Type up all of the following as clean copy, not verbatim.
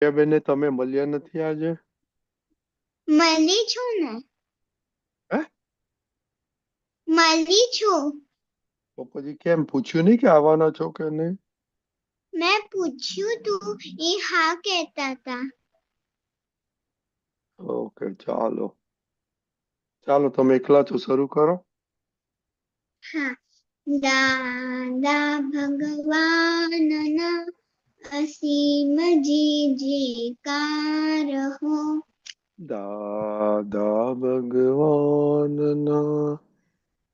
કે બેને તમે મળ્યા નથી આજે? મળી છું ને. હે? મળી છું. તો પછી કેમ પૂછ્યું નહીં કે આવવાના છો કે નહીં? મેં પૂછ્યું તું એ હા કહેતા હતા. ઓકે, ચાલો ચાલો, તમે એકલા છો, શરૂ કરો. હા. દાદા ભગવાનના અસીમ જયકાર હો. દાદા ભગવાનના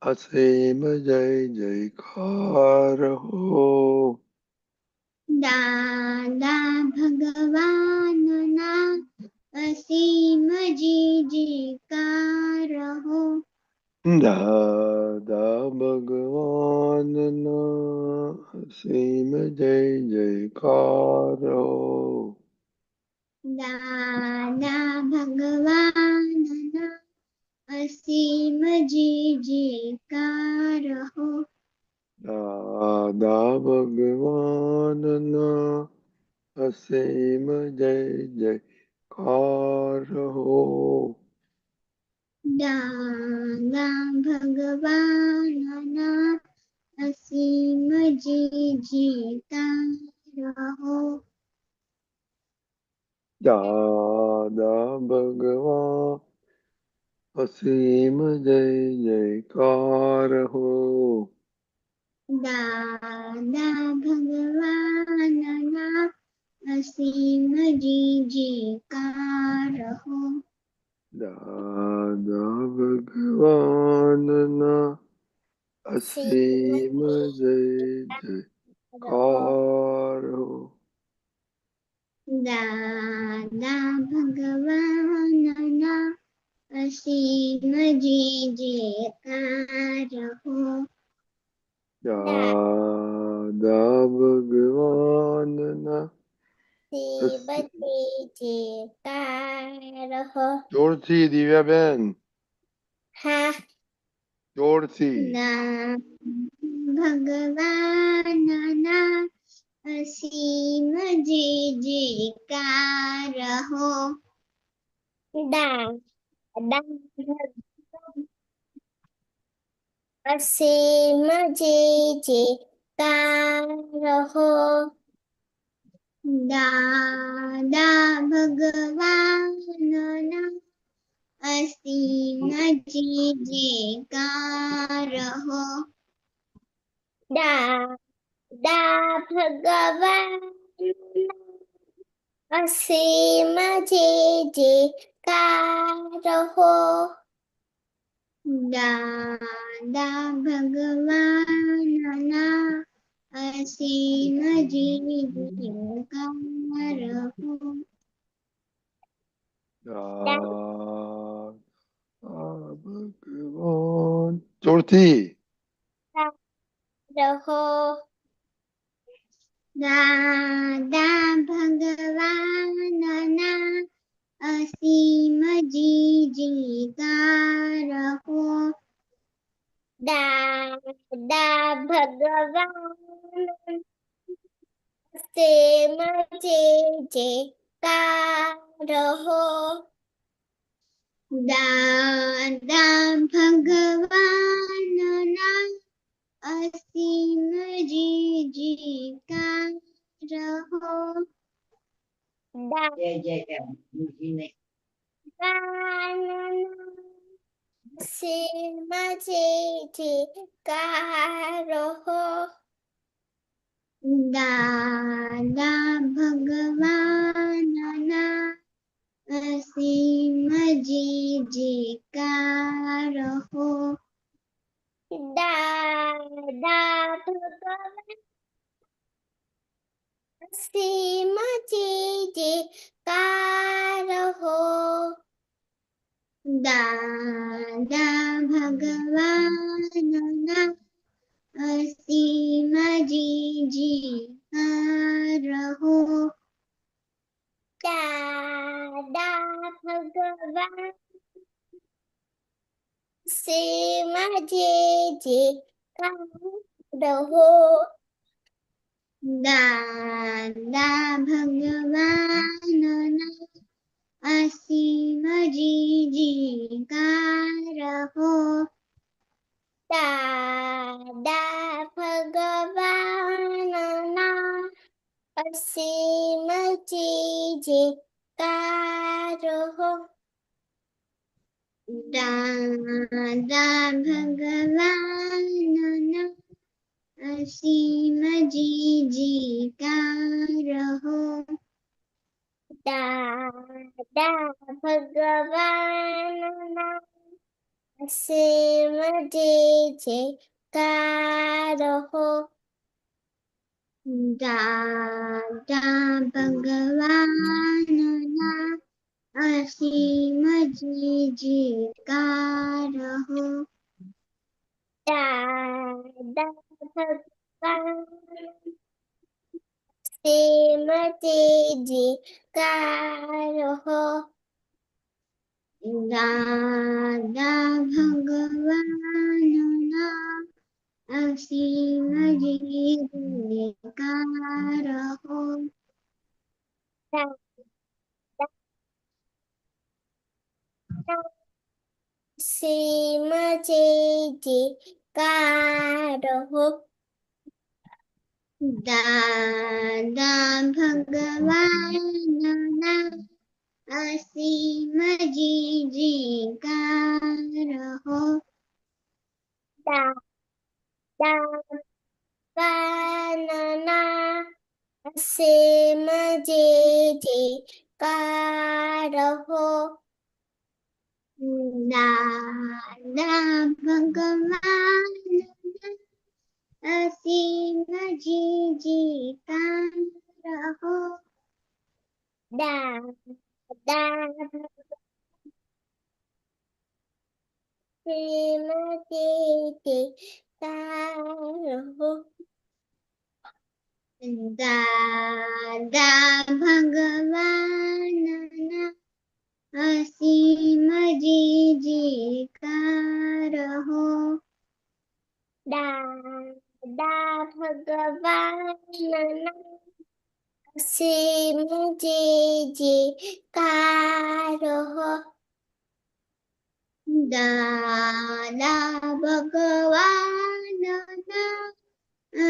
અસીમ જય જયકાર હો. દાદા ભગવાનના અસીમ જયકાર હો. દાદા ભગવાનના અસીમ જય જયકાર હો. દાદા ભગવાનના અસીમ જયકાર હો. દાદા ભગવાનના અસીમ જય જયકાર હો. દાદા ભગવાનના અસીમ જયકાર હો. દાદા ભગવાન અસીમ જય જયકાર હો. દાદા ભગવાનના અસીમ જયકાર હો. દાદા ભગવાનના અસીમ જય જયકાર હો. દાદા ભગવાનના અસીમ જયકાર હો. દાદા ભગવાનના જયકાર હો. જોરથી દિવ્યાબેન, હા. જોરથી. ભગવાનના અસીમ જયકાર હો. દાદા અસીમ જયકાર હો. દાદા ભગવાનના અસીમ જયકાર હો. દાદા ભગવાનના અસીમ જયકાર હો. દાદા ભગવાનના અસીમ જયકાર હો. ભગવાન જોરથી. રહો. દાદા ભગવાનના અસીમ જયકાર હો. દાદા ભગવાન અસીમ જયકાર હો. દાદા ભગવાનના અસીમ જયકાર હો. અસીમ જયકાર હો. દાદા ભગવાનના અસીમ જયકાર હો. દાદા ભગવાન અસીમ જયકાર હો. દાદા ભગવાનના અસીમ જયકાર હો. દાદા ભગવાન અસીમ જયકાર હો. દાદા ભગવાનના અસીમ જીજીકાર હો. દાદા ભગવાનના અસીમ જીજીકાર હો. દાદા ભગવાનના અસીમ જીજીકાર હો. દાદા ભગવાનના અસીમ જીજીકાર હો. દાદા ભગવાનના અસીમ જીજીકાર હો. દાદા ભગવાન અસીમ જીજીકાર હો. દાદા ભગવાનના અસીમ જીજીકાર હો. અસીમ જીજીકાર હો. દાદા ભગવાનના અસીમ જીજીકાર હો. દાદા ભગવાનના અસીમ જીજીકાર હો. દાદા ભગવાનના અસીમ જીજીકાર હો. દાદા અસીમ જીજીકાર હો. દાદા ભગવાનના અસીમ જીજીકાર હો. દાદા ભગવાનના અસીમ જીજીકાર હો. દાદા ભગવાનના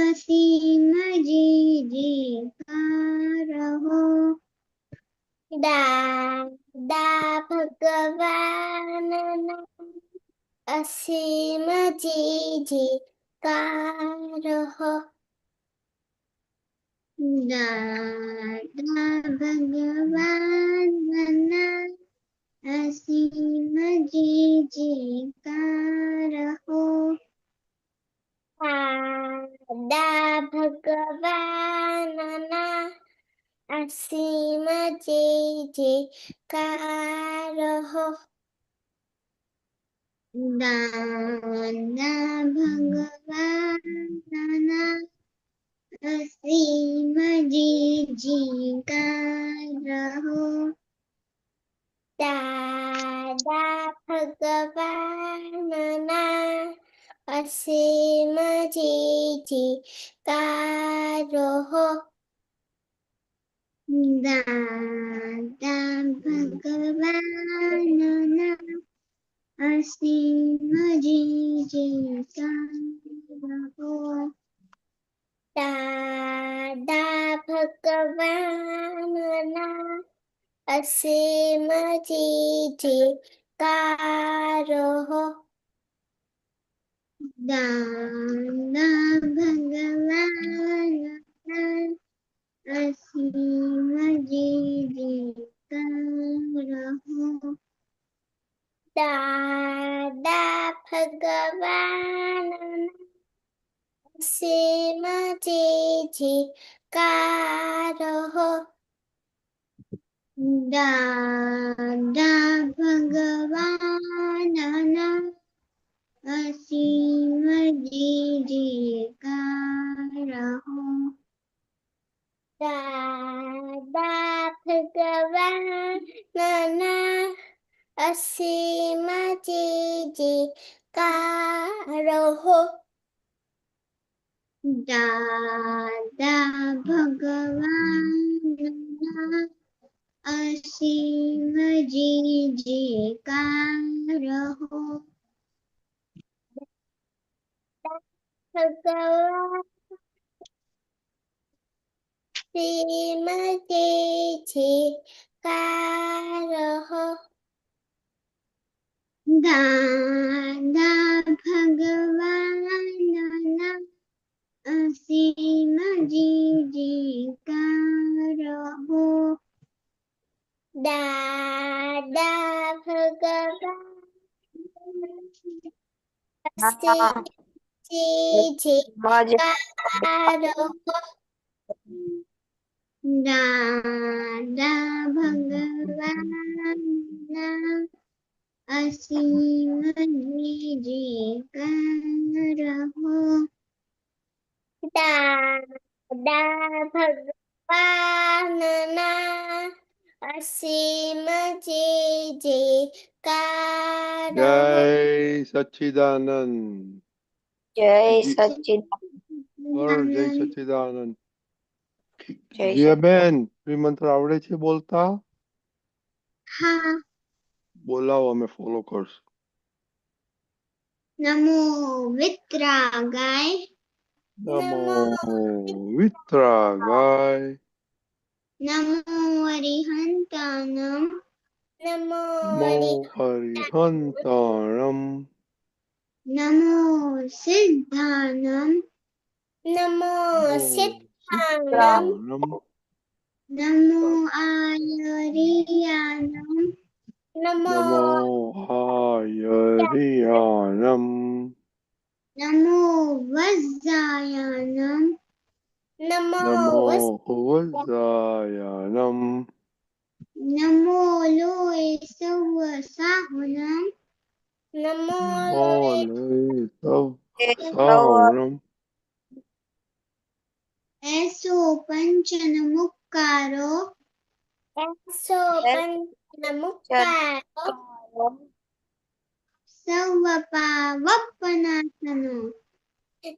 અસીમ જીજીકાર હો. દાદા ભગવાનના અસીમ જીજીકાર હો. દાદા ભગવાનના અસીમ જીજીકાર હો. દાદા ભગવાનના અસીમ જીજીકાર હો. દાદા ભગવાનના અસીમ જીજીકાર હો. દાદા ભગવાનના અસીમ જીજીકાર હો. દાદા ભગવાનના અસીમ જીજીકાર હો. દાદા ભગવાનના અસીમ જીજીકાર હો. દાદા ભગવાનના અસીમ જીજીકાર હો. દાદા ભગવાનના અસીમ જીજીકાર હો. દાદા ભગવાનના અસીમ જીજીકાર હો. દાદા ભગવાનના અસીમ જીજીકાર હો. દાદા ભગવાનના અસીમ જયકાર હો. ભગવાન અસીમ જયકાર હો. દાદા ભગવાનના અસીમ જયકાર હો. દાદા ભગવાન હા. જયકાર હો. દાદા ભગવાનના અસીમ જયકાર હો. દાદા ભગવાનના અસીમ જયકાર જય હો. સચ્ચિદાનંદ. જય જી- સચ્ચિદાનંદ. જય સચ્ચિદાનંદ. જય જીયાબેન શ્રીમંત્ર આવડે છે બોલતા? હા. બોલાવો, અમે ફોલો કરશું. નમો વિતરાગાય. નમો વિતરાગાય. નમો અરિહંતાનમ. નમો નમો હરિહંતાણમ. નમો સિદ્ધાનમ. નમો સિદ્ધાનમ. સિદ્ધાણમ. નમો આયરિયાનમ. નમો નમો હાયરિયાનમ. નમો વજ્જાયાનમ. નમો નમો વજ્જાયાનમ. નમો લોય સવ સાહનમ. નમો નમો સચ્ચિદાનંદ. સહસ્રમ. એસો પંચન મુક્કારો. એસો પંચન મુક્કારો. સવ પાવપનાસનો.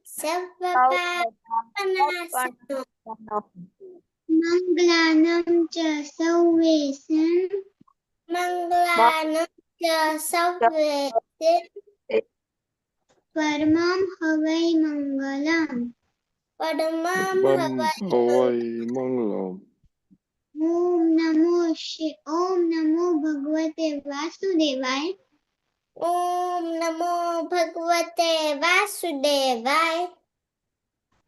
સવ પાવપનાસનો. મંગલાનમ ચ સૌવેસન. મંગલાનમ ચ સૌવેસન. પરમં હવૈ મંગલમ. પરમં હવૈ મંગલમ. ઓમ નમો ભગવતે વાસુદેવાય. ઓમ નમો ભગવતે વાસુદેવાય.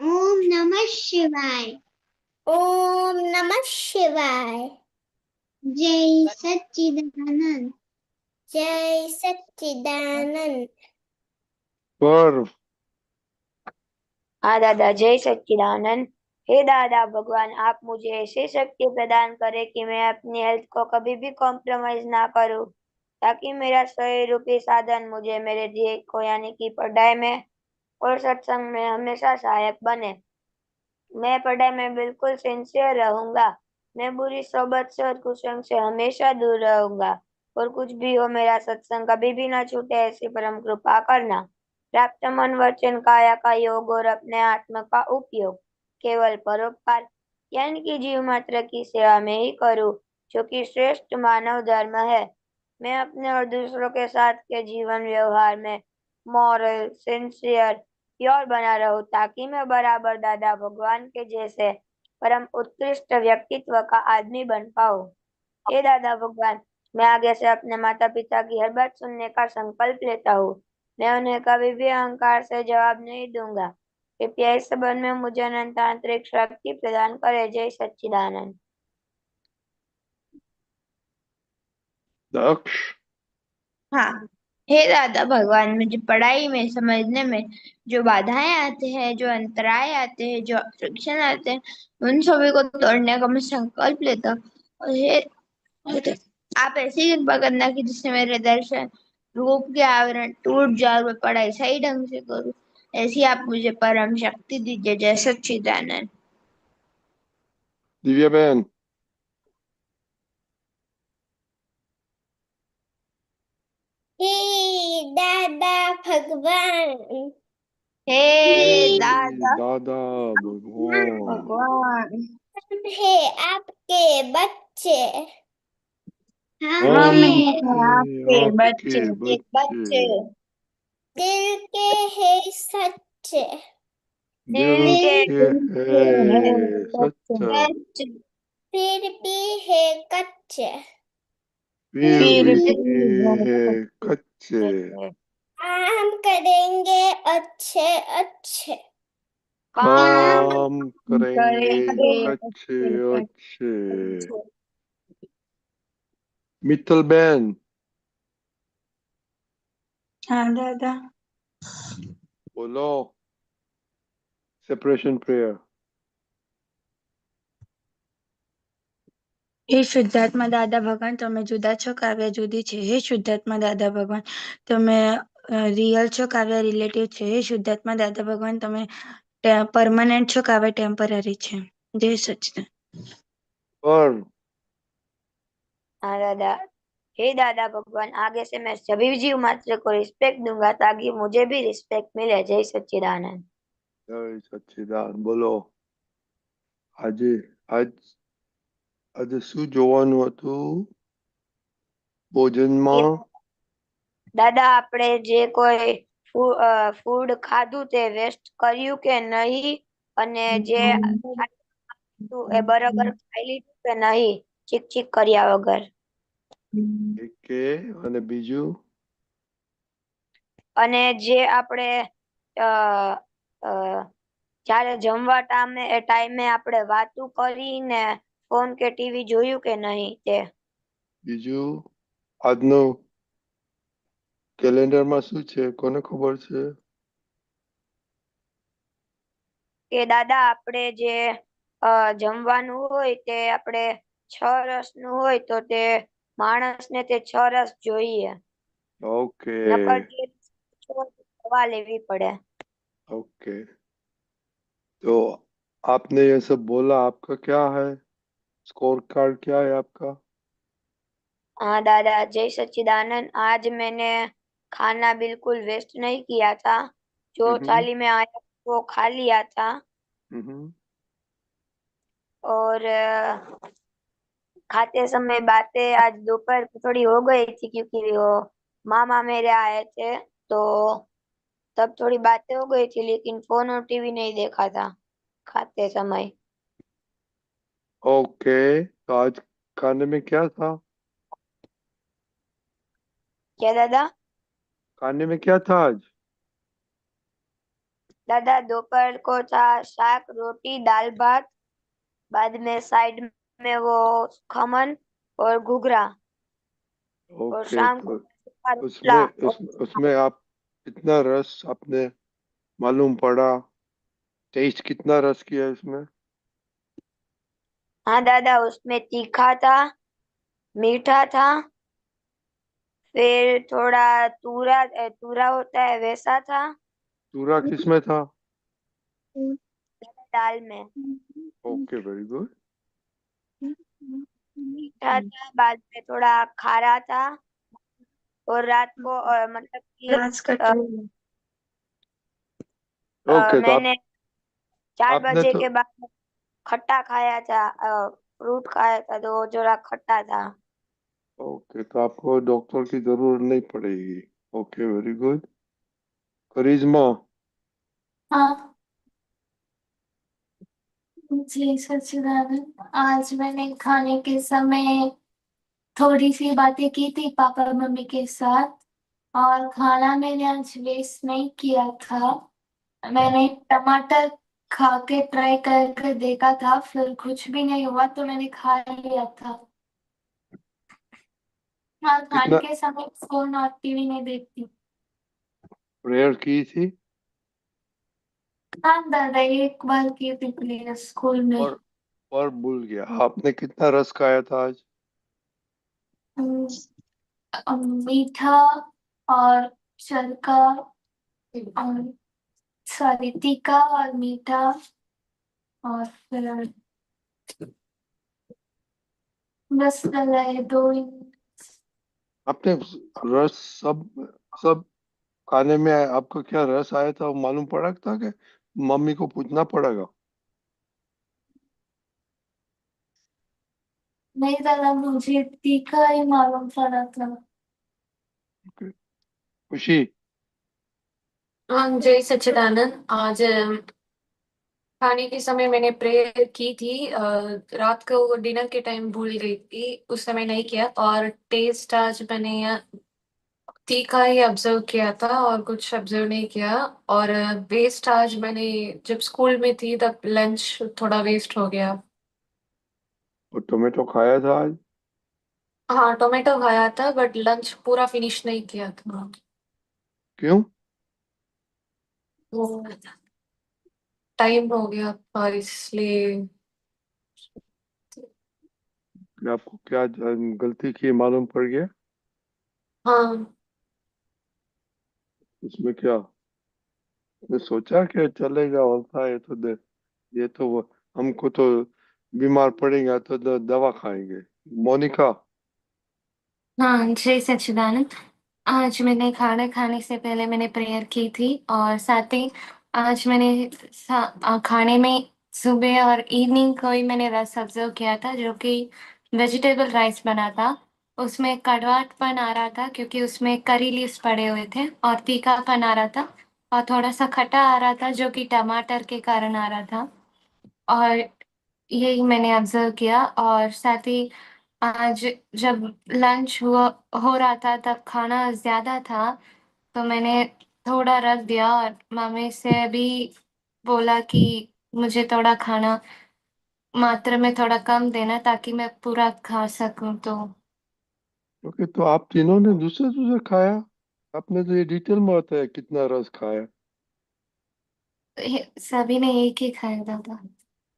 ઓમ નમઃ શિવાય. ઓમ નમઃ શિવાય. જય સચ્ચિદાનંદ. જય સચ્ચિદાનંદ. हाँ दादा, जय सच्चिदानंद। हे दादा भगवान, आप मुझे ऐसी शक्ति प्रदान करें कि मैं अपनी हेल्थ को कभी भी कॉम्प्रोमाइज ना करूं, ताकि मेरा सही रूपी साधन मुझे मेरे ध्येय को यानी कि पढ़ाई में और सत्संग में हमेशा सहायक बने। मैं पढ़ाई में बिल्कुल सिंसियर रहूंगा। मैं बुरी सोबत से और कुसंग से हमेशा दूर रहूंगा, और कुछ भी हो मेरा सत्संग कभी भी ना छूटे, ऐसी परम कृपा करना। प्राप्त मन वचन काया का योग और अपने आत्मा का उपयोग केवल परोपकार यानी कि जीव मात्र की सेवा में ही करूं, जो कि श्रेष्ठ मानव धर्म है। मैं अपने और दूसरों के साथ के जीवन व्यवहार में मॉरल, सिंसियर, प्योर बना रहूं, ताकि मैं बराबर दादा भगवान के जैसे परम उत्कृष्ट व्यक्तित्व का आदमी बन पाऊं। हे दादा भगवान, मैं आगे से अपने माता पिता की हर बात सुनने का संकल्प लेता हूँ। मैं उन्हें कभी भी अहंकार से जवाब नहीं दूंगा। कृपया इस संबंध में मुझे अनंत आंतरिक शक्ति प्रदान करे। जय सच्चिदानंद। दक्ष। हाँ। हे दादा भगवान, मुझे पढ़ाई में समझने में जो बाधाएं आते हैं, जो अंतराय आते हैं, जो फ्रिक्शन आते हैं, उन सभी को तोड़ने का मैं संकल्प लेता हूँ। और आप ऐसी कृपा करना कि जिससे मेरे दर्शन रूप के आवरण टूट जाए, मैं पढ़ाई सही ढंग से करूँ, ऐसी आप मुझे परम शक्ति दीजिए। जय सच्चिदानंद। दिव्याबेन। हे दादा भगवान, हे हे दादा दादा भगवान, भगवान, है आपके बच्चे हम हम हमें हैं आपके आपके बच्चे बच्चे, दिल के है सच्चे दिल दिल के के है सच्चा, बच्चे, फिर भी है कच्चे फिर फिर भी भी है कच्चे, हम करेंगे अच्छे अच्छे काम काम करेंगे करेंगे अच्छे अच्छे अच्छे। अच्छे। मित्तल बहन, हाँ दादा। बोलो सेपरेशन प्रेयर। હે શુદ્ધાત્મા દાદા ભગવાન, તમે જુદા છો, કાવ્ય જુદી છે. હે શુદ્ધાત્મા દાદા ભગવાન, તમે રિયલ છો, કાવ્ય રિલેટિવ છે. હે શુદ્ધાત્મા દાદા ભગવાન, તમે પરમાનન્ટ છો, કાવ્ય ટેમ્પરરી છે. જય સચિદાન. पर हाँ दादा। हे दादा भगवान, आगे से मैं सभी जीव मात्र को रिस्पेक्ट दूंगा ताकि मुझे भी रिस्पेक्ट मिले। जय सच्चिदानंद। जय सच्चिदान। बोलो આજે આજ આજે શું જોવાનું હતું ભોજનમાં? દાદા આપણે જે કોઈ ફૂડ ખાધું તે વેસ્ટ કર્યું કે નહીં, અને જે ખાધું એ બરાબર ખાઈ લીધું કે નહીં, ચીક ચીક કર્યા વગર. કે અને બીજું અને જે આપણે જ્યારે જમવા ટાઈમે આપણે વાતું કરીને ફોન કે ટીવી જોયું કે નહીં તે. બીજું આજનો કેલેન્ડરમાં શું છે કોને ખબર છે? કે દાદા આપણે જે જમવાનું હોય તે આપણે 6 રસનું હોય તો તે માણસને તે 6 રસ જોઈએ. ओके નકર તે દવા લેવી પડે. ओके, तो आपने ये सब बोला, आपका क्या है स्कोर कार्ड, क्या है आपका? हाँ दादा, जय सच्चिदानंद। आज मैंने खाना बिल्कुल वेस्ट नहीं किया था, जो थाली में आया वो खा लिया था। हम्म और खाते समय बातें आज दोपहर को थोड़ी हो गई थी, क्योंकि वो मामा मेरे आए थे तो तब थोड़ी बातें हो गई थी, लेकिन फोन और टीवी नहीं देखा था खाते समय। ओके, तो आज खाने में क्या था? क्या दादा? खाने में क्या था आज? दादा दोपहर को था शाक रोटी दाल भात, बाद में साइड में वो खमन और घुघरा, और ओके, शाम को तो सूखा रोटला उसमें आप कितना रस आपने मालूम पड़ा? टेस्ट कितना रस किया है इसमें? हाँ दादा, उसमें तीखा था, मीठा था, फिर थोड़ा तूरा तूरा होता है वैसा था चूरा किसमें था? दाल में। Okay, very good. मीठा था, बाद में थोड़ा खारा था, और रात को मतलब कि ओके, तो मैंने 4 आपने बजे तो के बाद खट्टा खाया था, फ्रूट खाया था, तो वो जरा खट्टा था। ओके, तो आपको डॉक्टर की जरूरत नहीं पड़ेगी। Okay, very good. करिश्मा, हाँ जी सच्चिदानंद, आज मैंने खाने के समय थोड़ी सी बातें की थी पापा मम्मी के साथ, और खाना मैंने आज वेस्ट नहीं किया था। मैंने टमाटर खा के ट्राई करके देखा था, फिर कुछ भी नहीं हुआ तो मैंने खा लिया था। हाँ, खाने कितना के समय फोन और टीवी नहीं देखती। प्रेयर की थी? हाँ दादा, एक बार की थी प्लीज स्कूल में। और भूल गया, आपने कितना रस खाया था आज? मीठा और शर्का और सॉरी तीखा और मीठा, और फिर बस दादा ये दो ही। आपने रस सब सब खाने में आपका क्या रस आया था, वो मालूम पड़ा था कि मम्मी को पूछना पड़ेगा? नहीं दादा, मुझे तीखा ही मालूम पड़ा था। Okay. खुशी। हाँ, जय सच्चिदानंद। आज खाने के समय मैंने प्रेयर की थी। रात को डिनर के टाइम भूल गई थी, उस समय नहीं किया। और टेस्ट आज मैंने तीखा ही ऑब्जर्व किया था और कुछ ऑब्जर्व नहीं किया। और वेस्ट आज मैंने जब स्कूल में थी तब लंच थोड़ा वेस्ट हो गया। और टोमेटो खाया था आज? हाँ, टोमेटो खाया था बट लंच पूरा फिनिश नहीं किया था। क्यों? वो टाइम हो गया था इसलिए। कि आपको क्या गलती की मालूम पड़ गया? हाँ। उसमें क्या? मैं सोचा कि चलेगा, होता है तो दे, ये तो हमको तो बीमार पड़ेगा तो दवा खाएंगे। मोनिका। हाँ, जय सच्चिदानंद। आज मैंने खाना खाने से पहले मैंने प्रेयर की थी और साथ ही आज मैंने खाने में सुबह और इवनिंग को ही मैंने रस ऑब्जर्व किया था, जो कि वेजिटेबल राइस बना था। उसमें कड़वाहटपन आ रहा था क्योंकि उसमें करी लीव्स पड़े हुए थे, और तीखापन आ रहा था और थोड़ा सा खट्टा आ रहा था जो कि टमाटर के कारण आ रहा था। और यही मैंने ऑब्जर्व किया। और साथ ही आज जब लंच हुआ हो रहा था तब खाना ज्यादा था, तो मैंने थोड़ा रख दिया और मम्मी से भी बोला कि मुझे थोड़ा खाना मात्रा में थोड़ा कम देना ताकि मैं पूरा खा सकूं। तो ओके, तो आप तीनों ने दूसरा दूसरा खाया? आपने तो ये डिटेल में बताया कितना रस खाया। सभी ने एक ही खाया दादा।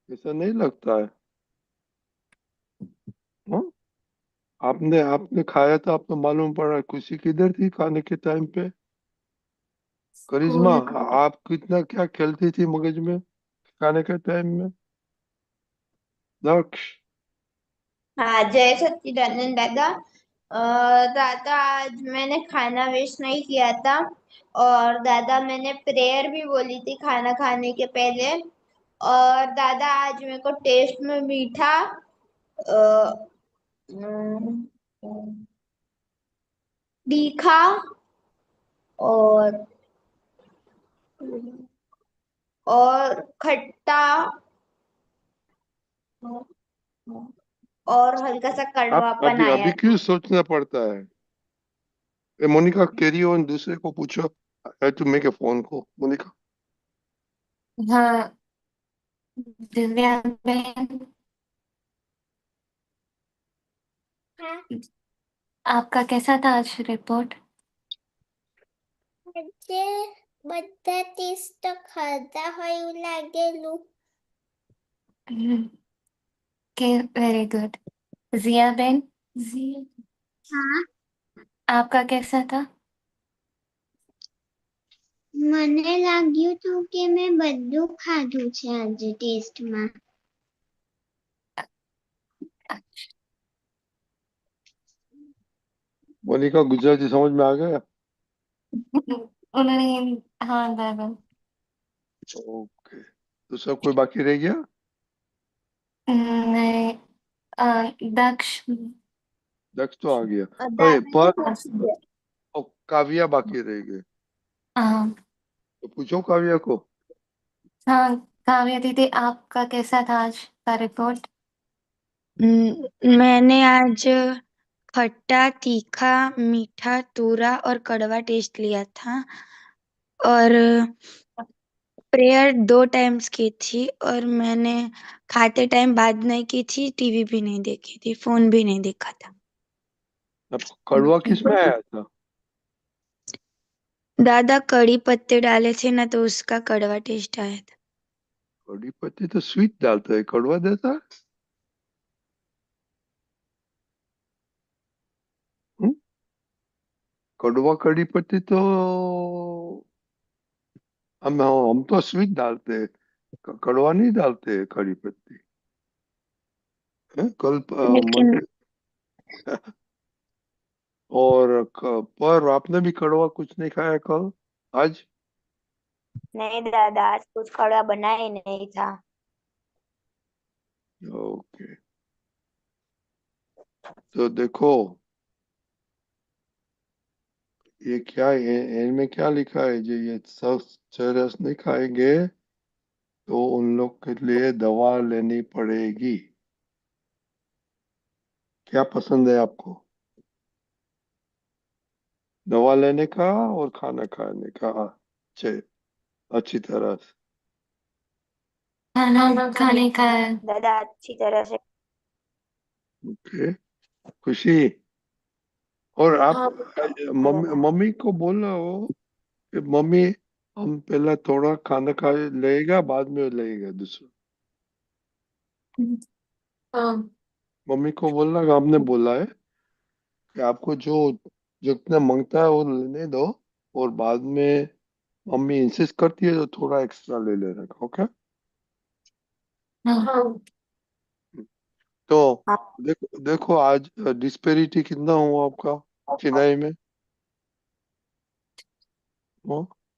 ऐसा नहीं लगता है? हाँ? आपने आपने खाया था, आपको मालूम पड़ा। खुशी किधर थी खाने के टाइम पे? करिश्मा, स्कूल। आप कितना क्या खेलती थी मगज में खाने के टाइम में? दक्ष। हाँ, जय सच्चिदानंद दादा। दादा, आज मैंने खाना वेस्ट नहीं किया था। और दादा, मैंने प्रेयर भी बोली थी खाना खाने के पहले। और दादा, आज मेरे को टेस्ट में मीठा, अ, अम, तीखा और खट्टा और हल्का सा आप कड़वापन अभी अभी आया क्यों था। सोचना पड़ता है? मोनिका, कैरी ऑन, दूसरे को पूछो। टू मेक ए फोन को, मोनिका। हाँ, दिव्या बहन, आपका कैसा था आज रिपोर्ट? આજે બધા ટેસ્ટ તો ખાધા હોય એવું લાગેલું. के वेरी गुड। जिया बहन, जिया, હા, आपका कैसा था? મને લાગ્યું હતું કે મેં બધું ખાધું છે આજે ટેસ્ટમાં. मोनिका, गुजराती समझ में आ गया? उन्होंने, हाँ दादा। ओके, तो सब कोई बाकी रह गया? नहीं, दक्ष। दक्ष तो आ गया। अरे दादा ने पर पूछ लिया। काव्या बाकी रह गए। हाँ। तो पूछो काव्या को। हाँ, काव्या दीदी, आपका कैसा था आज का रिपोर्ट? मैंने आज खट्टा, तीखा, मीठा, तूरा और कड़वा टेस्ट लिया था। और प्रेयर 2 टाइम्स की थी। और मैंने खाते टाइम बात नहीं की थी, टीवी भी नहीं देखी थी, फोन भी नहीं देखा था। आपको कड़वा किस में आया था? दादा कड़ी पत्ते डाले थे ना, तो उसका कड़वा टेस्ट आया था। कड़ी पत्ती तो स्वीट डालता है, कड़वा देता है? हम्म? कड़वा कड़ी पत्ती तो हम तो स्वीट डालते हैं, कड़वा नहीं डालते कड़ी पत्ती। कल लेकिन मंडे। और पर आपने भी कड़वा कुछ नहीं खाया कल? आज? नहीं दादा, आज कुछ कड़वा बना ही नहीं था। ओके, तो देखो ये क्या है, इनमें क्या लिखा है, जो ये सब चरस नहीं खाएंगे तो उन लोग के लिए दवा लेनी पड़ेगी। क्या पसंद है आपको, दवा लेने का और खाना खाने का? अच्छे, अच्छी तरह से। खाना खाने का है। दादा अच्छी तरह से। ओके, खुशी। और आप हाँ मम्मी दादा। मम्मी को बोलो कि मम्मी हम पहला थोड़ा खाना खा लेगा, बाद में लेगा दूसरा। हाँ मम्मी को बोलना कि आपने बोला है कि आपको जो जितना मांगता है वो लेने दो, और बाद में मम्मी इंसिस्ट करती है तो थोड़ा एक्स्ट्रा ले लेने का। ओके, हाँ तो हाँ देखो देखो आज डिस्पेरिटी कितना हुआ आपका चेन्नई में?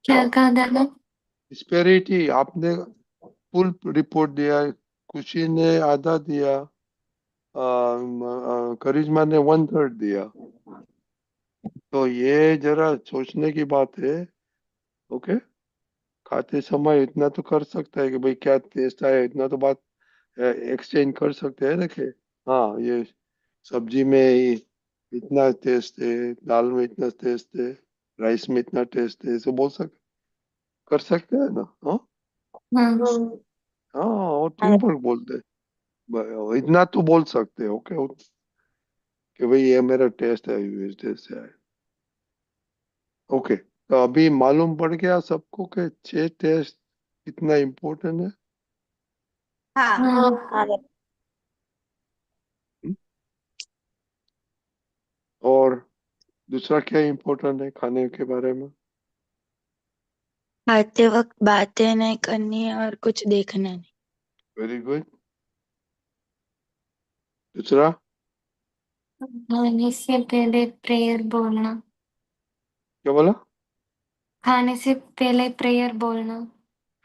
क्या कहा दादा? डिस्पेरिटी, आपने फुल रिपोर्ट दिया, खुशी ने आधा दिया, करिश्मा ने 1/3 दिया। तो ये जरा सोचने की बात है। ओके, खाते समय इतना तो कर सकता है कि भाई क्या टेस्ट आया, इतना तो बात एक्सचेंज कर सकते हैं, रखे। हाँ, ये सब्जी में इतना टेस्ट है, दाल में इतना टेस्ट है, राइस में इतना टेस्ट है, ऐसे बोल सकते, कर सकते हैं ना? हाँ हाँ। हाँ, और हाँ क्यों पर बोलते हैं? इतना तो बोल सकते हैं। ओके, कि भाई ये मेरा टेस्ट है, इस टेस्ट से है। ओके, तो अभी मालूम पड़ गया सबको कि 6 टेस्ट कितना इम्पोर्टेंट है। हाँ। हाँ। हाँ दादा। हम्म? और दूसरा क्या इम्पोर्टेंट है खाने के बारे में? खाते वक्त बातें नहीं करनी है और कुछ देखना नहीं। Very good. दूसरा? खाने से पहले प्रेयर बोलना। क्या बोला? खाने से पहले प्रेयर बोलना।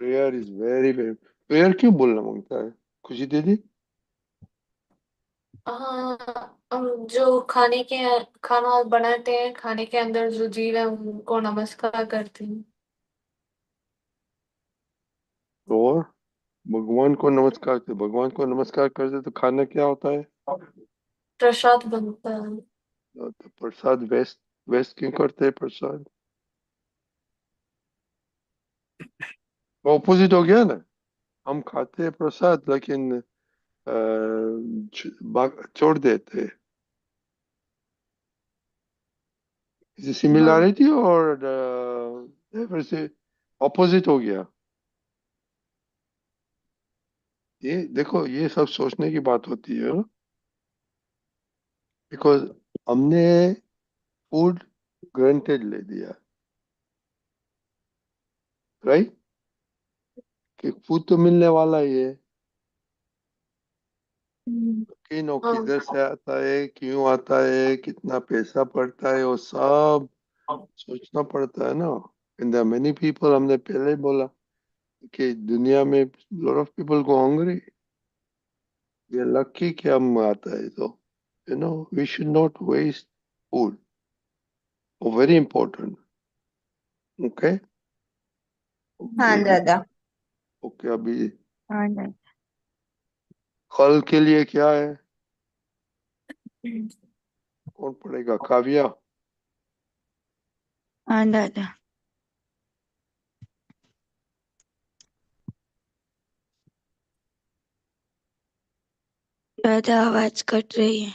Prayer is very very, prayer क्यों बोलना मांगता है खुशी दीदी? हाँ। हम जो खाना बनाते हैं, खाने के अंदर जो जीव है उनको नमस्कार करते हैं। और भगवान को नमस्कार करते, भगवान को नमस्कार करते तो खाना क्या होता है? प्रसाद बनता है। तो प्रसाद वेस्ट, वेस्ट क्यों करते हैं प्रसाद? ऑपोजिट हो गया ना, हम खाते हैं प्रसाद लेकिन छोड़ देते हैं। हाँ सिमिलैरिटी और डाइवर्सिटी ऑपोजिट हो गया। ये देखो, ये सब सोचने की बात होती है, बिकॉज हमने फूड ग्रांटेड ले दिया, राइट? कि फूड तो मिलने वाला ही है, लेकिन वो हाँ किधर से आता है, क्यों आता है, कितना पैसा पड़ता है, वो सब सोचना पड़ता है ना। एंड देयर मेनी पीपल, हमने पहले ही बोला कि दुनिया में lot of people go hungry. We are lucky कि हम आता है, तो we should not waste food, very important. Okay, हाँ ओके, दादा। ओके। अभी हाँ दादा। कल के लिए क्या है, कौन पढ़ेगा? काव्या? हाँ दादा। दादा आवाज कट रही है।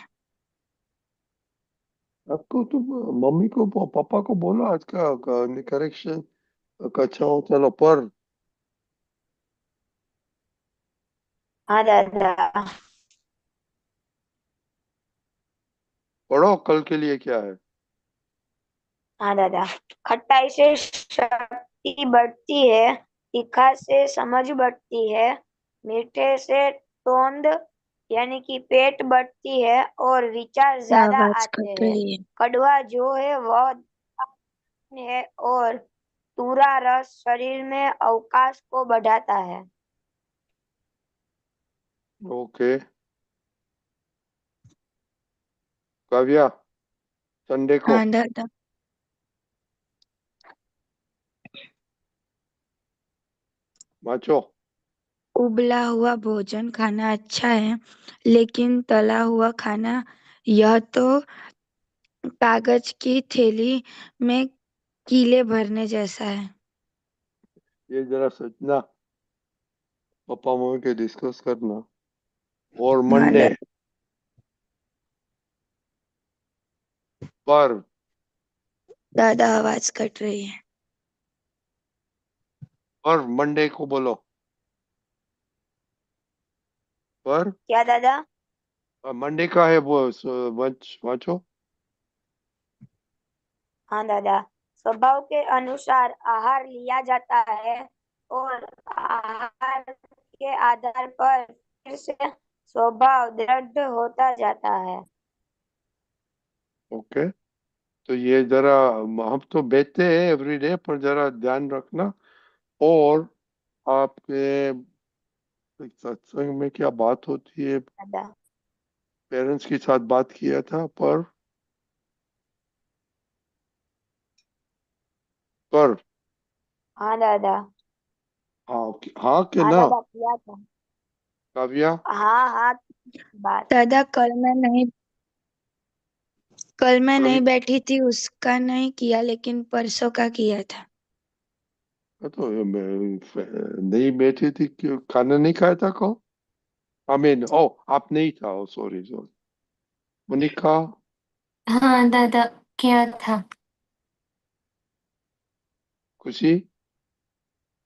आपको तो मम्मी को पापा को बोलो आज का करेक्शन अच्छा हो, चलो पर हाँ दादा। पढ़ो कल के लिए क्या है। हाँ दादा। खट्टाई से शक्ति बढ़ती है, तीखा से समझ बढ़ती है, मीठे से तोंद यानी कि पेट बढ़ती है और विचार ज्यादा आवाज आते कट हैं। रही है। कड़वा जो है वह है और तूरा रस शरीर में अवकाश को बढ़ाता है। ओके। काव्या, संडे को हाँ दादा। वाचो। उबला हुआ भोजन खाना अच्छा है, लेकिन तला हुआ खाना, यह तो कागज की थैली में कीले भरने जैसा है। ये जरा सोचना, पापा मम्मी के डिस्कस करना। और हाँ मंडे दादा। पर दादा आवाज कट रही है। मंडे को बोलो। पर क्या दादा? मंडे का है वो वाचो। हाँ दादा। स्वभाव के अनुसार आहार लिया जाता है और आहार के आधार पर फिर से स्वभाव दृढ़ होता जाता है। ओके। तो ये जरा हम तो बेचते हैं एवरीडे, पर जरा ध्यान रखना। और आपके सत्संग में क्या बात होती है, दादा। पेरेंट्स के साथ बात किया था, पर हाँ दादा। हाँ हाँ के हाँ ना दादा किया था। काव्या। हाँ हाँ। बात। दादा कल मैं नहीं कल बैठी थी, उसका नहीं किया, लेकिन परसों का किया था। तो नहीं बैठी थी, क्यों खाना नहीं खाया था? कहो आई मीन, ओ आप नहीं था, ओ सॉरी सॉरी। मोनिका, हाँ दादा किया था। खुशी,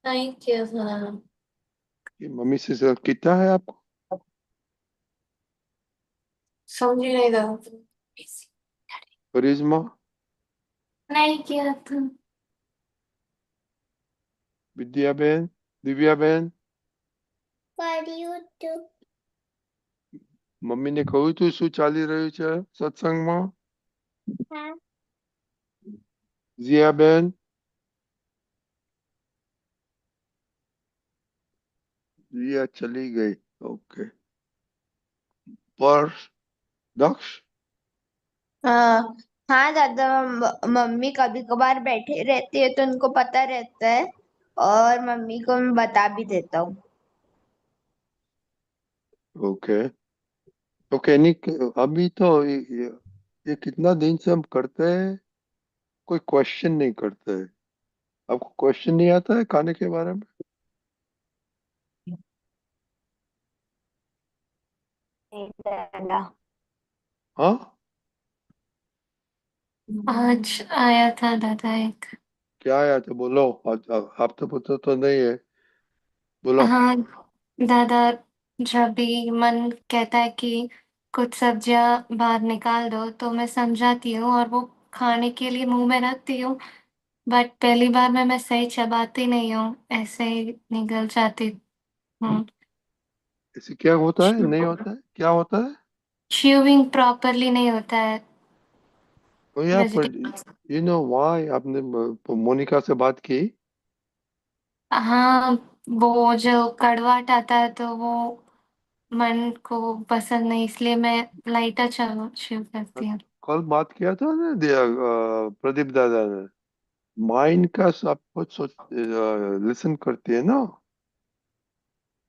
नहीं किया था। ये मम्मी से सर कितना है आपको? समझ ही नहीं रहा। करिश्मा, नहीं किया था। विद्या बहन, दिव्या बहन, કર્યું તું. મમ્મીને કહ્યું તું શું ચાલી રહ્યું છે સત્સંગમાં? હા. જીયાબેન, जिया चली गई। ओके। पर दक्ष, हाँ। हाँ दादा, मम्मी कभी कभार बैठे रहती है तो उनको पता रहता है, और मम्मी को मैं बता भी देता हूँ। ओके। ओके नहीं, अभी तो ये कितना दिन से हम करते हैं, कोई क्वेश्चन नहीं करते हैं। आपको क्वेश्चन नहीं आता है खाने के बारे में? नहीं दादा। हाँ, आज आया था दादा एक। क्या आया था बोलो। आप तो पता तो नहीं है, बोलो। हाँ दादा, जब भी मन कहता है कि कुछ सब्जियां बाहर निकाल दो तो मैं समझाती हूँ और वो खाने के लिए मुंह में रखती हूँ। बट पहली बार में मैं सही चबाती नहीं हूँ, ऐसे ही निगल जाती हूँ। ऐसे क्या होता है, नहीं होता है, क्या होता है? च्यूइंग प्रॉपरली नहीं होता है तो यहाँ पर वेजिटेबल्स। यू नो व्हाई आपने मोनिका से बात की? हाँ, वो जो कड़वाहट आता है तो वो मन को पसंद नहीं, इसलिए मैं लाइटर च्यू करती हूँ। कल बात किया था ना प्रदीप दादा ने, माइंड का सब कुछ सोच लिसन करती है ना।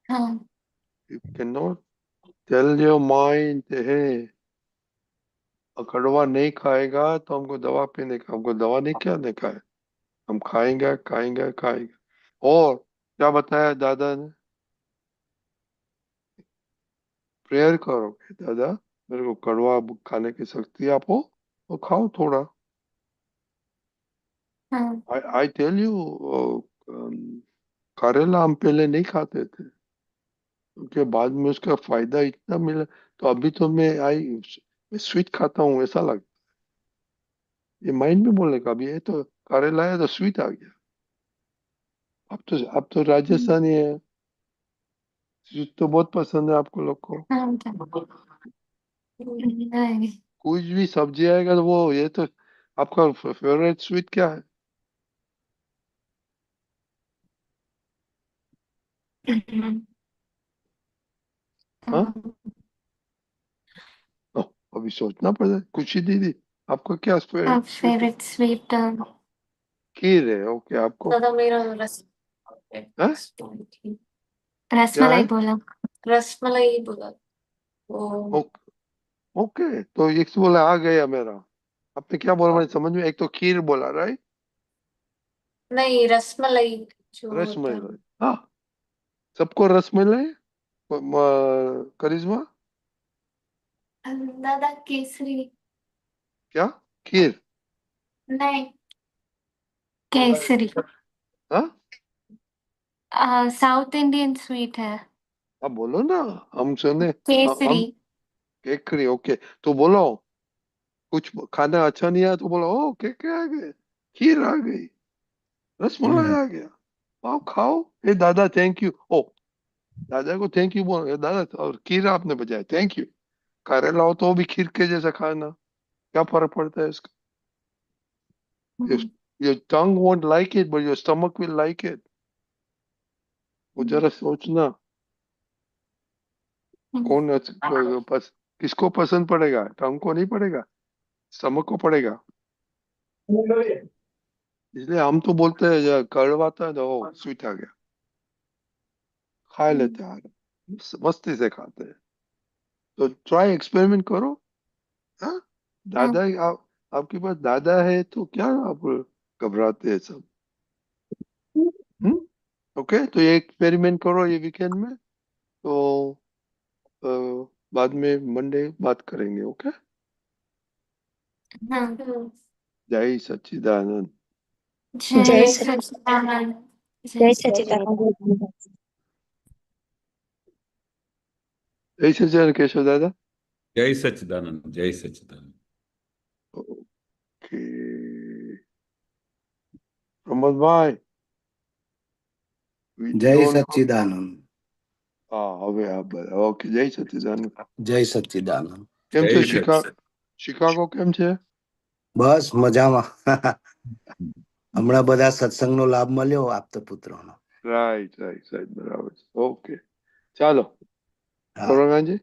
हाँ। You can not tell your mind है कड़वा नहीं खाएगा तो हमको दवा पीने का, हमको दवा नहीं खाने का है, हम खाएंगे खाएंगे खाएंगे। और क्या बताया दादा ने? प्रेयर करोगे दादा, मेरे को कड़वा खाने की शक्ति आपको, तो खाओ थोड़ा। हाँ। आई टेल यू, करेला हम पहले नहीं खाते थे, उसके बाद में उसका फायदा इतना मिला, तो अभी तो मैं स्वीट खाता हूँ ऐसा लगता है। ये माइंड में बोलने का, अभी ये तो करेला है तो स्वीट आ गया। अब तो राजस्थानी है, स्वीट तो बहुत पसंद है आपको लोग को। हाँ नहीं। कुछ भी सब्जी आएगा तो वो ये तो, आपका फेवरेट स्वीट क्या है? हाँ ओ, अभी सोचना पड़ता है। खुशी दीदी, आपका क्या फेवरेट स्वीट खीर है? ओके, आपको? दादा मेरा रस हाँ? क्या रसमलाई है? बोला। रसमलाई बोला। वो ओ- ओके, तो एक से बोला आ गया मेरा। आपने क्या बोला मुझे समझ में, एक तो खीर बोला, राइट? नहीं, रसमलाई जो होता है। रसमलाई, हाँ। सबको रसमलाई करिश्मा? दादा केसरी। क्या? खीर? नहीं, केसरी हाँ, साउथ इंडियन स्वीट है। आप बोलो ना, हम सुने। केसरी। हम केकरी, ओके। तो बोलो, कुछ खाना अच्छा नहीं आया तो बोलो ओ के आ गए, खीर आ गई, रसमलाई आ गया, आओ खाओ। ए दादा थैंक यू। ओ, दादा को थैंक यू बोलो, ए दादा, और खीर आपने बजाया, थैंक यू। करेला हो तो भी खीर के जैसा खाना, क्या फर्क पड़ता है इसका? your, your tongue won't like it but your stomach will like it। वो जरा सोचना, कौन किसको पसंद पड़ेगा? टंग को नहीं पड़ेगा, स्टमक को पड़ेगा। इसलिए हम तो बोलते हैं जब कड़वाता है तो ओ स्वीट आ गया, खा लेते हैं, मस्ती से खाते हैं। तो ट्राई, एक्सपेरिमेंट करो। हाँ, दादा, आपके पास दादा है तो क्या आप घबराते हैं सब? हम्म, ओके, तो ये एक्सपेरिमेंट करो ये वीकेंड में। तो अ, बाद में मंडे बात करेंगे, ओके? जय सच्चिदानंद। जय जय सच सच्चिदानंद। जय जय श्री सच्चिदानंद। जय सच्चिदानंद केशव दादा। जय सच्चिदानंद, जय सच्चिदानंद। ओके, प्रमोद भाई, जय વિડીયો સચ્ચિદાનંદ. હવે આ બધા ઓકે, જય સચ્ચિદાનંદ। જય સચ્ચિદાનંદ. કેમ જય છે સચ્ચિદાનંદ. શિકાગો કેમ છે? બસ મજામાં. હમણાં બધા સત્સંગનો લાભ મળ્યો આપતા પુત્રોનો. રાઈટ રાઈટ રાઈટ, બરાબર છે, ઓકે, ચાલો હા. ગૌરંગાજી।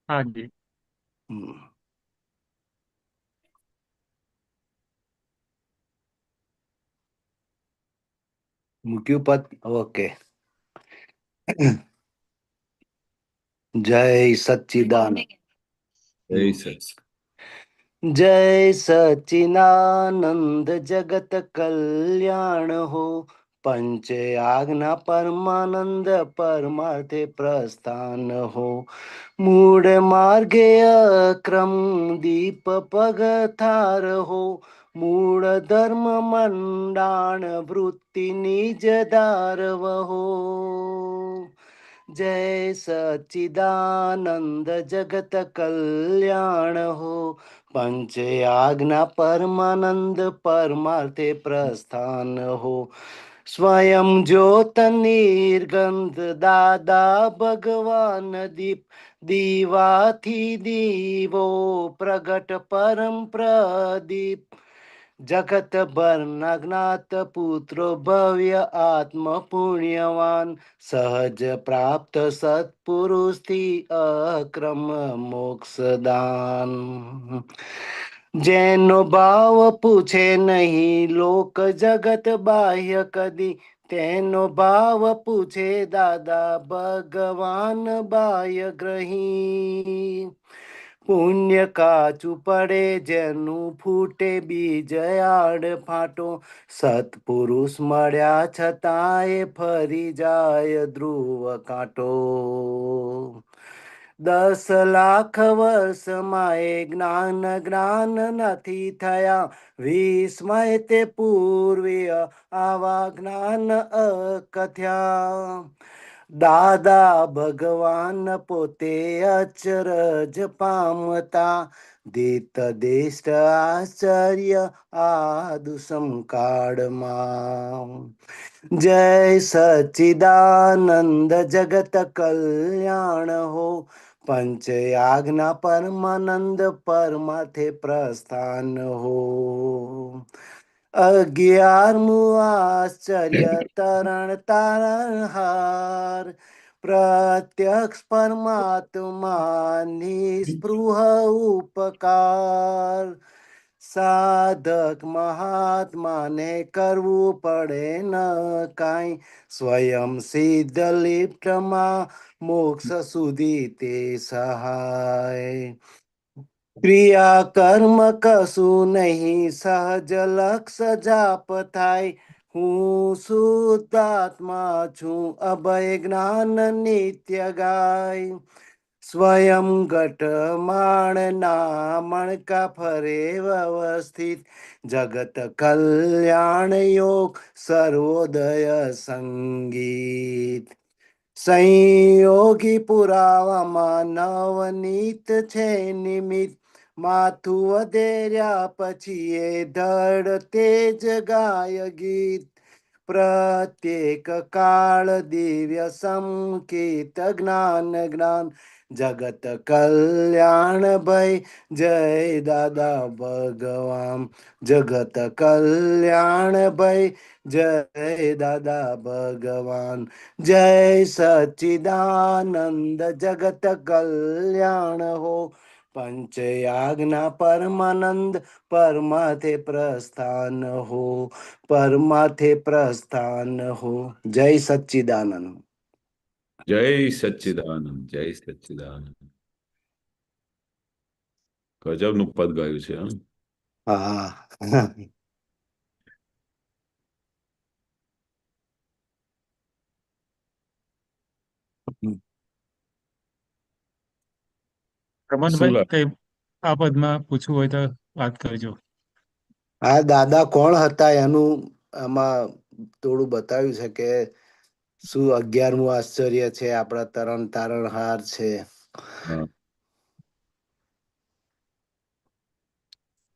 हाँ जी। હમ. મૂક્યું પદ? ઓકે. જય સચ્ચિદાનંદ. જય સચ્ચિદાનંદ। जय सच्चिदानंद जगत कल्याण हो, पंच आज्ञा परमानंद परमार्थे प्रस्थान हो, मूड मार्गे अक्रम दीप पगथार हो, मूळ धर्म मंडाण वृत्ति निज दारव हो। जय सच्चिदानंद जगत कल्याण हो, पंच आज्ञा परमानंद परमार्थे प्रस्थान हो, स्वयं ज्योत निर्गंध दादा भगवान दीप, दीवा थी दीवो प्रगट परम प्रदीप, जगत बर्ना ज्ञात पुत्रो भव्य आत्म पुण्यवान, सहज प्राप्त सत्पुरुष थी अक्रम मोक्षदान। જેનો ભાવ પૂછે નહીં લોક જગત બાહ્ય કદી, તેનો ભાવ પૂછે દાદા ભગવાન બાહ્ય ગ્રહી, પુણ્ય કાચું પડે જેનું ફૂટે બીજ આડ ફાટો, સત્પુરુષ મળ્યા છતાંય ફરી જાય ધ્રુવ કાંટો, 10 લાખ વર્ષમાં એ જ્ઞાન જ્ઞાન નથી થયા, વિસ્મય તે પૂર્વીય આવા જ્ઞાન અકથ્યા, દાદા ભગવાન પોતે અચરજ પામતા, દીત દિષ્ટ આશ્ચર્ય આદુ સંકાળમાં, જય સચ્ચિદાનંદ જગત કલ્યાણ હો, पंच आज्ञा परमानंद परमार्थे प्रस्थान हो, 11મું આશ્ચર્ય તરણ તારણહાર, પ્રત્યક્ષ પરમાત્માની સ્પૃહ ઉપકાર, સાધક મહાત્માને કરવું પડે ન કાંઈ, સ્વયં સિદ્ધ લિપ્તમાં મોક્ષ સુધી તે સહાય. ક્રિયા કર્મ કશું નહીં, સહજ લક્ષ જાપ થાય, હું શુદ્ધાત્મા છું, અભય જ્ઞાન નિત્ય ગાય. સ્વયં ઘટમાણ ના મણકા ફરે વ્યવસ્થિત, જગત કલ્યાણ યોગ સર્વોદય સંગીત. સંયોગી પુરાવામાં નવનીત છે નિમિત્ત, માથું વધેર્યા પછી એ ધડ તેજ ગાય ગીત. પ્રત્યેક કાળ દિવ્ય સંકેત જ્ઞાન જ્ઞાન, જગત કલ્યાણ ભય જય દાદા ભગવાન. જગત કલ્યાણ ભય જય દાદા ભગવાન. જય સચ્ચિદાનંદ જગત કલ્યાણ હો, પંચ આજ્ઞા પરમાનંદ પરમાથે પ્રસ્થાન હો, પરમાથે પ્રસ્થાન હો. જય સચ્ચિદાનંદ. જય સચ્ચિદાનંદ, જય સચ્ચિદાનંદ. ગજબનું પદ ગાયું છે. હા. પ્રમોદભાઈ કઈ આ પદમાં પૂછવું હોય તો વાત કરજો. આ દાદા કોણ હતા એનું આમાં થોડું બતાવ્યું છે કે શું 11મું આશ્ચર્ય છે, આપણા તરણ તારણહાર છે. હા.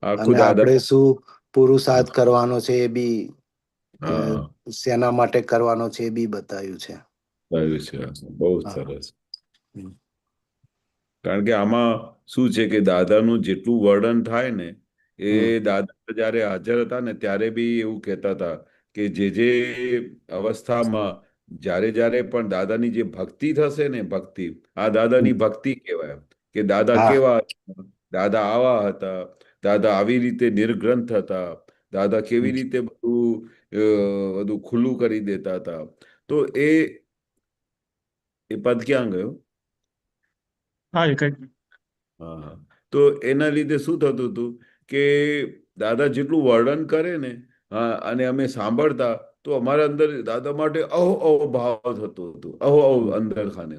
અને આખું દાદા. આપણે શું પુરુષાર્થ કરવાનો છે એ બી હા, શેના માટે કરવાનો છે એ બી બતાવ્યું છે. ગાયું છે. બહુ હા. સરસ. કારણ કે આમાં શું છે કે દાદાનું જેટલું વર્ણન થાય ને એ દાદા જયારે હાજર હતા ને ત્યારે બી એવું કહેતા હતા કે જે અવસ્થામાં જ્યારે જ્યારે પણ દાદાની જે ભક્તિ થશે ને ભક્તિ, આ દાદાની ભક્તિ કહેવાય. કે દાદા હા. કેવા હતા, દાદા આવા હતા, દાદા આવી રીતે નિર્ગ્રંથ હતા, દાદા કેવી રીતે બધું ખુલ્લું કરી દેતા હતા. તો એ પદ ક્યાં ગયો? હા એક જ હા. તો એના લીધે શું થતું હતું કે દાદા જેટલું વર્ણન કરે ને, અને અમે સાંભળતા તો અમારા અંદર દાદા માટે અહો અહો ભાવ થતો હતો. અહો અહો અંદર ખાને.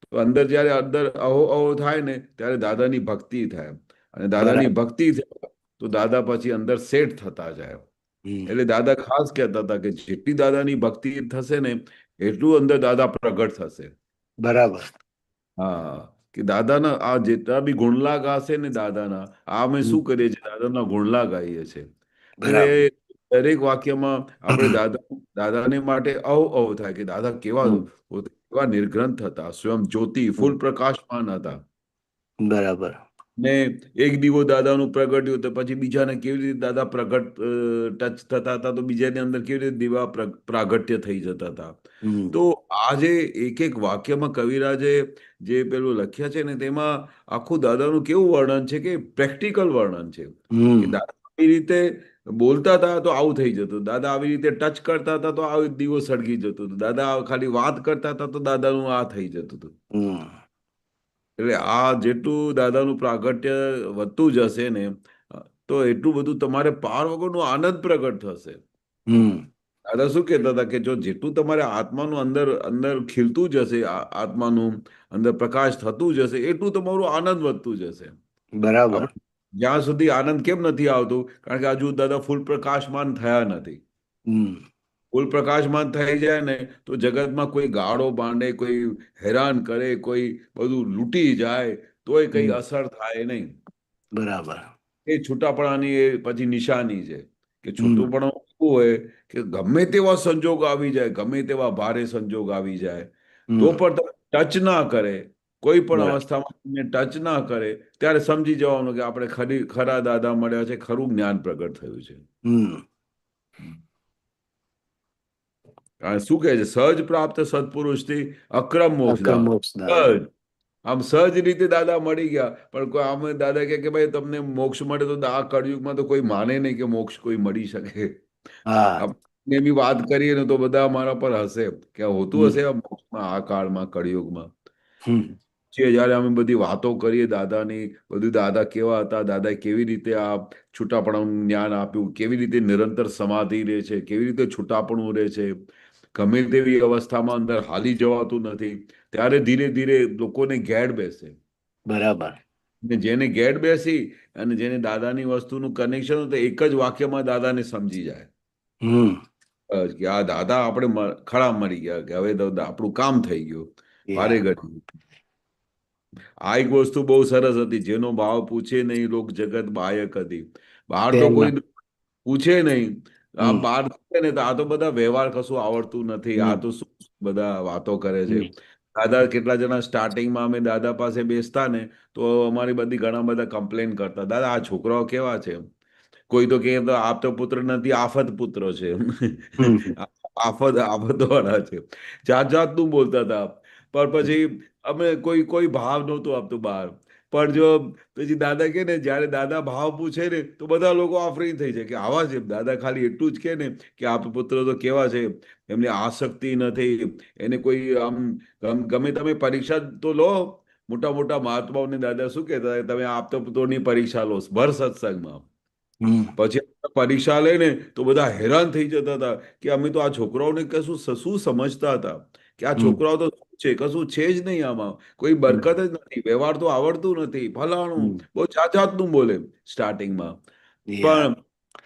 તો અંદર જયારે અંદર અહો અહો થાય ને ત્યારે દાદાની ભક્તિ થાય, અને દાદાની બરાબર. ભક્તિ થાય તો દાદા પછી અંદર સેટ થતા જાય. એટલે દાદા ખાસ કહેતા હતા કે જેટલી દાદાની ભક્તિ થશે ને એટલું અંદર દાદા પ્રગટ થશે. બરાબર. હા. કે દાદાના આ જેટલા બી ગુણલા ગાશે ને દાદાના, આ અમે શું કરીએ છીએ, દાદાના ગુણલા ગાઈએ છીએ. એટલે બરાબર. દરેક વાક્યમાં આપણે દાદાને માટે અહો અહો થાય કે દાદા કેવા નિર્ગ્રંથ હતા, સ્વયં જ્યોતિ ફૂલ પ્રકાશમાન હતા. બરાબર. ને એક દીવો દાદાનું પ્રગટ્યું તો પછી બીજાને કેવી રીતે દાદા પ્રગટ ટચ થતા હતા, તો બીજાની અંદર કેવી રીતે દીવા પ્રાગટ્ય થઈ જતા હતા. તો આ જે એક એક વાક્યમાં કવિરાજે જે પેલું લખ્યા છે ને તેમાં આખું દાદાનું કેવું વર્ણન છે કે પ્રેક્ટિકલ વર્ણન છે. કે દાદા આવી રીતે બોલતા હતા તો આવું થઈ જતું, દાદા આવી રીતે ટચ કરતા હતા તો આવું દીવો સળગી જતો હતો, દાદા ખાલી વાત કરતા હતા તો દાદાનું આ થઈ જતું હતું. એટલે આ જેટલું દાદાનું પ્રાગટ્ય વધતું જશે ને તો એટલું બધું તમારે પાર વગરનું આનંદ પ્રગટ થશે. દાદા શું કહેતા હતા કે જો જેટલું તમારે આત્માનું અંદર અંદર ખીલતું જશે, આત્માનું અંદર પ્રકાશ થતું જશે, એટલું તમારું આનંદ વધતું જશે. બરાબર. જ્યાં સુધી આનંદ કેમ નથી આવતું? કારણ કે હજુ દાદા ફૂલ પ્રકાશમાન થયા નથી. ફૂલ પ્રકાશમાન થઈ જાય ને તો જગતમાં કોઈ ગાળો બાંધે, કોઈ હેરાન કરે, કોઈ બધું લૂંટી જાય તોય કઈ અસર થાય નહીં. બરાબર. એ છૂટાપણાની એ પછી નિશાની છે કે છૂટુંપણું એવું હોય કે ગમે તેવા સંજોગ આવી જાય, ગમે તેવા ભારે સંજોગ આવી જાય તો પણ તમે ટચ ના કરે, કોઈ પણ અવસ્થામાં તમને ટચ ના કરે ત્યારે સમજી જવાનું કે આપણે ખરા દાદા મળ્યા છે, ખરું જ્ઞાન પ્રગટ થયું છે. શું કહે છે? સહજ પ્રાપ્ત સત્પુરુષથી અક્રમ મોક્ષદા. અકમોક્ષદા. સહજ આમ સહજ રીતે દાદા મળી ગયા. પણ કોઈ આમ દાદા કે ભાઈ તમને મોક્ષ મળે તો આ કળયુગમાં તો કોઈ માને નહીં કે મોક્ષ કોઈ મળી શકે. હા. આપણે બી વાત કરીએ ને તો બધા અમારા પર હશે કે હોતું હમ. હશે આ મોક્ષમાં, આ કાળમાં, કળયુગમાં. હમ. જયારે અમે બધી વાતો કરીએ દાદાની, બધું દાદા કેવા હતા, દાદાએ કેવી રીતે આ છૂટાપણાનું જ્ઞાન આપ્યું, કેવી રીતે નિરંતર સમાધિ રહે છે, કેવી રીતે છૂટાપણું રહે છે, ગમે તેવી અવસ્થામાં અંદર હાલી જવાતું નથી, ત્યારે ધીરે ધીરે લોકોને ઘેડ બેસે. બરાબર. અને જેને ઘેડ બેસી અને જેને દાદાની વસ્તુનું કનેક્શન હોય તો એક જ વાક્યમાં દાદાને સમજી જાય હમ. કે આ દાદા આપણે ખરા મળી ગયા, કે હવે તો આપણું કામ થઈ ગયું, વારે ઘડી. આ એક વસ્તુ બહુ સરસ હતી, જેનો ભાવ પૂછે નહીં લોક જગત બાયક હતી. બહાર તો કોઈ પૂછે નહીં. આ બહાર ને તો આ તો બધા વ્યવહાર કશું આવડતું નથી, આ તો શું બધા વાતો કરે છે. દાદા કેટલા જણા સ્ટાર્ટિંગમાં અમે દાદા પાસે બેસતા ને તો અમારી બધી ઘણા બધા કમ્પ્લેન કરતા, દાદા આ છોકરાઓ કેવા છે. કોઈ તો કે આપતો પુત્ર નથી, આફત પુત્ર છે. આફત વાળા છે, જાત જાતનું બોલતા હતા. પણ પછી અમે કોઈ ભાવ નહોતું આપતું બહાર. પણ જો પછી દાદા કે ને જયારે દાદા ભાવ પૂછે ને તો બધા લોકો આફરી થઈ જાય કે આવા છે. દાદા ખાલી એટલું જ કે ને કે આપ પુત્ર તો કેવા છે, એમની આસક્તિ નથી, એને કોઈ આમ ગમે તમે પરીક્ષા તો લો. મોટા મોટા મહાત્માઓને દાદા શું કહેતા, તમે આપતા પુત્રોની પરીક્ષા લો ભર સત્સંગમાં. પછી પરીક્ષા લઈને તો બધા હેરાન થઈ જતા હતા કે અમે તો આ છોકરાઓને શું સમજતા હતા કે આ છોકરાઓ તો શું છે, કશું છે જ નહીં, આમાં કોઈ બરકત જ નથી, વ્યવહાર તો આવડતું નથી, ફલાણું બહુ જાતનું બોલે સ્ટાર્ટિંગમાં. પણ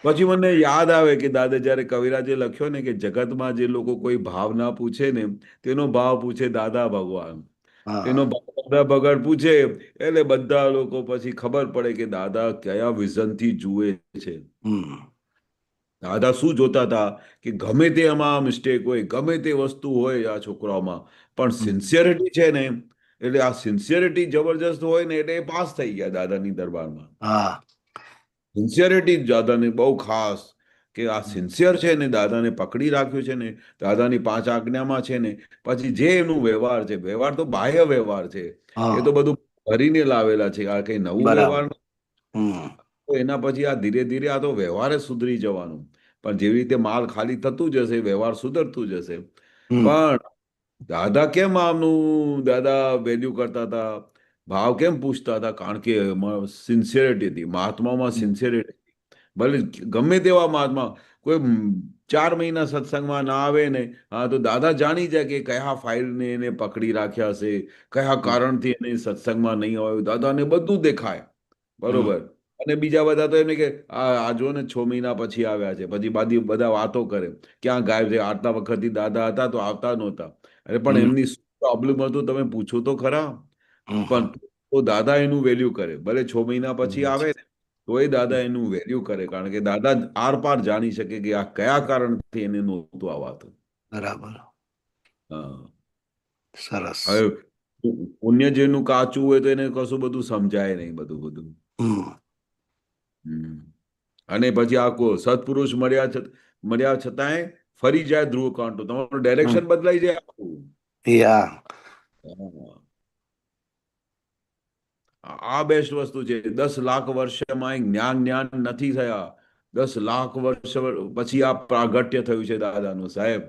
પછી મને યાદ આવે કે દાદા જયારે કવિરાજે લખ્યો ને કે જગતમાં જે લોકો કોઈ ભાવ ના પૂછે ને તેનો ભાવ પૂછે દાદા ભગવાન. તેનો દાદા ભગવાન પૂછે એટલે બધા લોકો પછી ખબર પડે કે દાદા કયા વિઝનથી જુએ છે. દાદા શું જોતા હતા કે ગમે તે એમાં મિસ્ટેક હોય, ગમે તે વસ્તુ હોય આ છોકરાઓમાં, પણ સિન્સિયરિટી છે ને, એટલે આ સિન્સિયરિટી જબરજસ્ત હોય ને એટલે એ પાસ થઈ ગયા દાદાની દરબારમાં. સિન્સિયરિટી દાદાને બહુ ખાસ કે આ સિન્સિયર છે ને, દાદાને પકડી રાખ્યું છે ને, દાદાની 5 આજ્ઞામાં છે ને, પછી જે એનું વ્યવહાર છે, વ્યવહાર તો બાહ્ય વ્યવહાર છે, એ તો બધું ભરીને લાવેલા છે, આ કઈ નવું વ્યવહાર. તો એના પછી આ ધીરે ધીરે આ તો વ્યવહાર જ સુધરી જવાનું. પણ જેવી રીતે માલ ખાલી થતું જશે, વ્યવહાર સુધરતું જશે. પણ દાદા કેમ આમનું દાદા વેલ્યુ કરતા હતા, ભાવ કેમ પૂછતા હતા? કારણ કે સિન્સિયરિટી હતી, મહાત્મામાં સિન્સિયરિટી. ભલે ગમે તેવા મહાત્મા કોઈ 4 મહિના સત્સંગમાં ના આવે ને, હા તો દાદા જાણી જાય કે કયા ફાઇલને એને પકડી રાખ્યા છે, કયા કારણથી એને સત્સંગમાં નહીં આવ્યો. દાદાને બધું દેખાય, બરોબર. અને બીજા બધા તો એમને કે આ જો ને 6 મહિના પછી આવ્યા છે, પછી બધા વાતો કરે ક્યાં ગાયબ છે, આટલા વખતથી દાદા હતા તો આવતા નહોતા. અરે પણ એમની શું પ્રોબ્લેમ હતું તમે પૂછો તો ખરા. પણ તો દાદા એનું વેલ્યુ કરે, ભલે 6 મહિના પછી આવે ને તો એ દાદા એનું વેલ્યુ કરે, કારણ કે દાદા આર પાર જાણી શકે કે આ કયા કારણથી એને નહોતું આવાતું. બરાબર. હા, સરસ. હવે પુણ્ય જેનું કાચું હોય તો એને કશું બધું સમજાય નહીં, બધું. અને પછી આ સત્પુરુષ મળ્યા છતાંય ફરી જાય ધ્રુવ કાંટો, તમારું ડાયરેક્શન બદલાઈ જાય. આ બેસ્ટ વસ્તુ છે. 10 લાખ વર્ષમાં જ્ઞાન નથી થયા, 10 લાખ વર્ષ પછી આ પ્રાગટ્ય થયું છે દાદાનું, સાહેબ.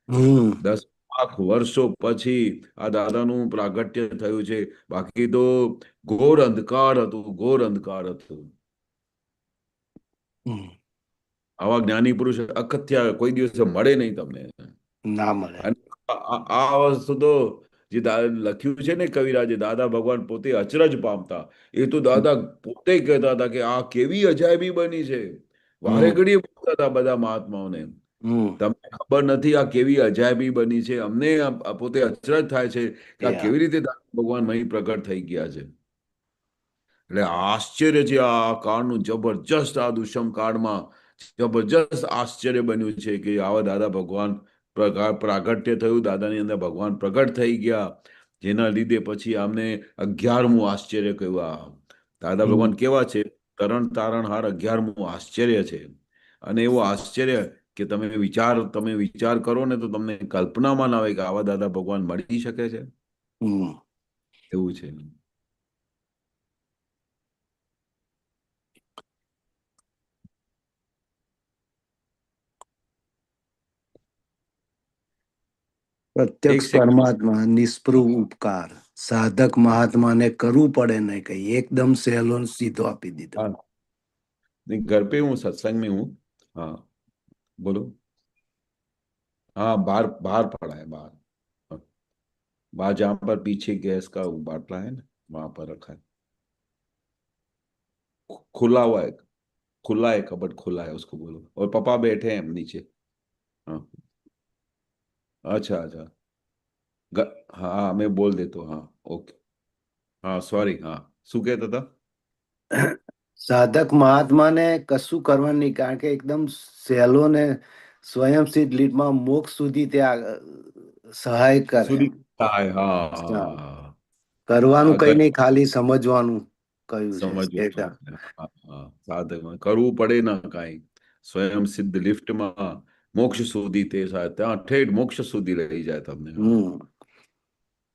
10 લાખ વર્ષો પછી આ દાદાનું પ્રાગટ્ય થયું છે. બાકી તો ઘોર અંધકાર હતું, ઘોર અંધકાર હતું. આવા જ્ઞાની પુરુષ અકથ્યા કોઈ દિવસે મળે નહીં તમને, ના મળે. આ વસ્તુ તો જે લખ્યું છે ને કવિરાજે, દાદા ભગવાન પોતે અચરજ પામતા. એ તો દાદા પોતે કહેતા હતા કે આ કેવી અજાયબી બની છે. વારે ઘડીએ બોલતા હતા બધા મહાત્માઓને, તમને ખબર નથી આ કેવી અજાયબી બની છે. અમને પોતે અચરજ થાય છે કે આ કેવી રીતે દાદા ભગવાન અહીં પ્રગટ થઈ ગયા છે. એટલે આશ્ચર્ય છે આ કાળનું, જબરજસ્ત. આ દુષ્મ કાળમાં જબરજસ્ત આશ્ચર્ય બન્યું છે કે આવા દાદા ભગવાન પ્રાગટ્ય થયું, દાદાની અંદર ભગવાન પ્રગટ થઈ ગયા, જેના લીધે પછી આમને 11મું આશ્ચર્ય કહ્યું. આ દાદા ભગવાન કેવા છે? તરણ તારણહાર 11મું આશ્ચર્ય છે. અને એવું આશ્ચર્ય કે તમે વિચાર કરો ને તો તમને કલ્પનામાં ના આવે કે આવા દાદા ભગવાન મળી શકે છે. હમ એવું છે. એક પ્રત્યક્ષ સેકન્ડ. પરમાત્મા નિષ્પૃહ ઉપકાર સાધક મહાત્માને કરવું પડે નહીં કઈ એકદમ સહેલો ને સીધો આપી દીધો. हाँ नहीं, घर पे हूँ, सत्संग में हूँ. हाँ बोलो. हाँ बाहर बाहर पड़ा है, बाहर. हाँ, बाहर जहाँ पर पीछे गैस का वो बाटला है ना, वहां पर रखा है. खुला हुआ है, खुला है, कबर्ड खुला है, उसको बोलो. और पापा बैठे हैं नीचे. हाँ. अच्छा अच्छा. हाँ हाँ, मैं बोल देता हूँ. हाँ ओके. हाँ सॉरी. हाँ શું કહેતા હતા? સાધક મહાત્માને કશું કરવાનું નહીં કારણ કે એકદમ સહેલો ને સ્વયંસિદ્ધ લીટમાં મોક્ષ સુધી તે સહાય કરે. સુધી થાય. હા હા. હા કરવાનું હા, કઈ નહીં ખાલી સમજવાનું કહ્યું છે. સમજવાનું. હા હા, સાધકમાં કરવું પડે ના કાંઈ. સ્વયં સિદ્ધ લિફ્ટમાં મોક્ષ સુધી તે ત્યાં ઠેઠ મોક્ષ સુધી લઈ જાય તમને. હમ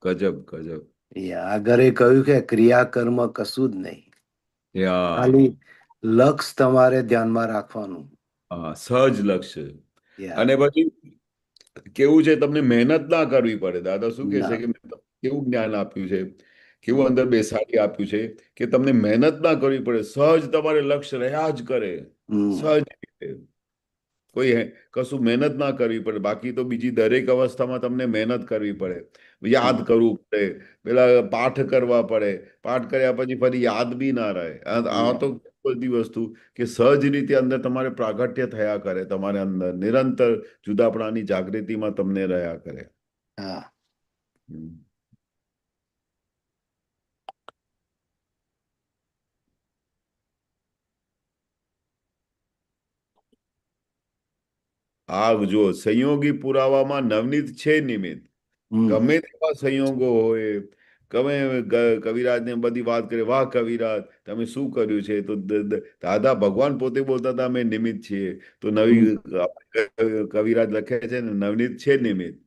ગજબ ગજબ. એ આગળ એ કહ્યું કે ક્રિયા કર્મ કશું જ નહીં યા ખાલી લક્ષ તમારે ધ્યાનમાં રાખવાનું. હા, સહજ લક્ષ્ય. યા અને પછી કેવું છે, તમને મહેનત ના કરવી પડે. દાદા શું કહે છે ના કે મેં તમને કેવું જ્ઞાન આપ્યું છે, કેવું અંદર બેસાડી આપ્યું છે કે તમને મહેનત ના કરવી પડે. સહજ તમારે લક્ષ્ય રહ્યા જ કરે. હમ સહજ રીતે. કશું મહેનત ના કરવી પડે. બાકી તો બીજી દરેક અવસ્થામાં તમને મહેનત કરવી પડે, યાદ કરવું પડે, પેલા પાઠ કરવા પડે. પાઠ કર્યા પછી ફરી યાદ બી ના રહે. આ તો બધી વસ્તુ કે સહજ રીતે અંદર તમારે પ્રાગટ્ય થયા કરે, તમારે અંદર નિરંતર જુદાપણાની જાગૃતિમાં તમને રહ્યા કરે. હા હમ. આ જો સંયોગી પુરાવામાં નવનીત છે નિમિત્ત. હમ ગમે તેવા સંયોગો હોય, કવિરાજને બધી વાત કરે, વાહ કવિરાજ તમે શું કર્યું છે, તો દાદા ભગવાન પોતે બોલતા હતા અમે નિમિત્ત છીએ. તો નવી હમ કવિરાજ લખે છે ને નવનીત છે નિમિત્ત.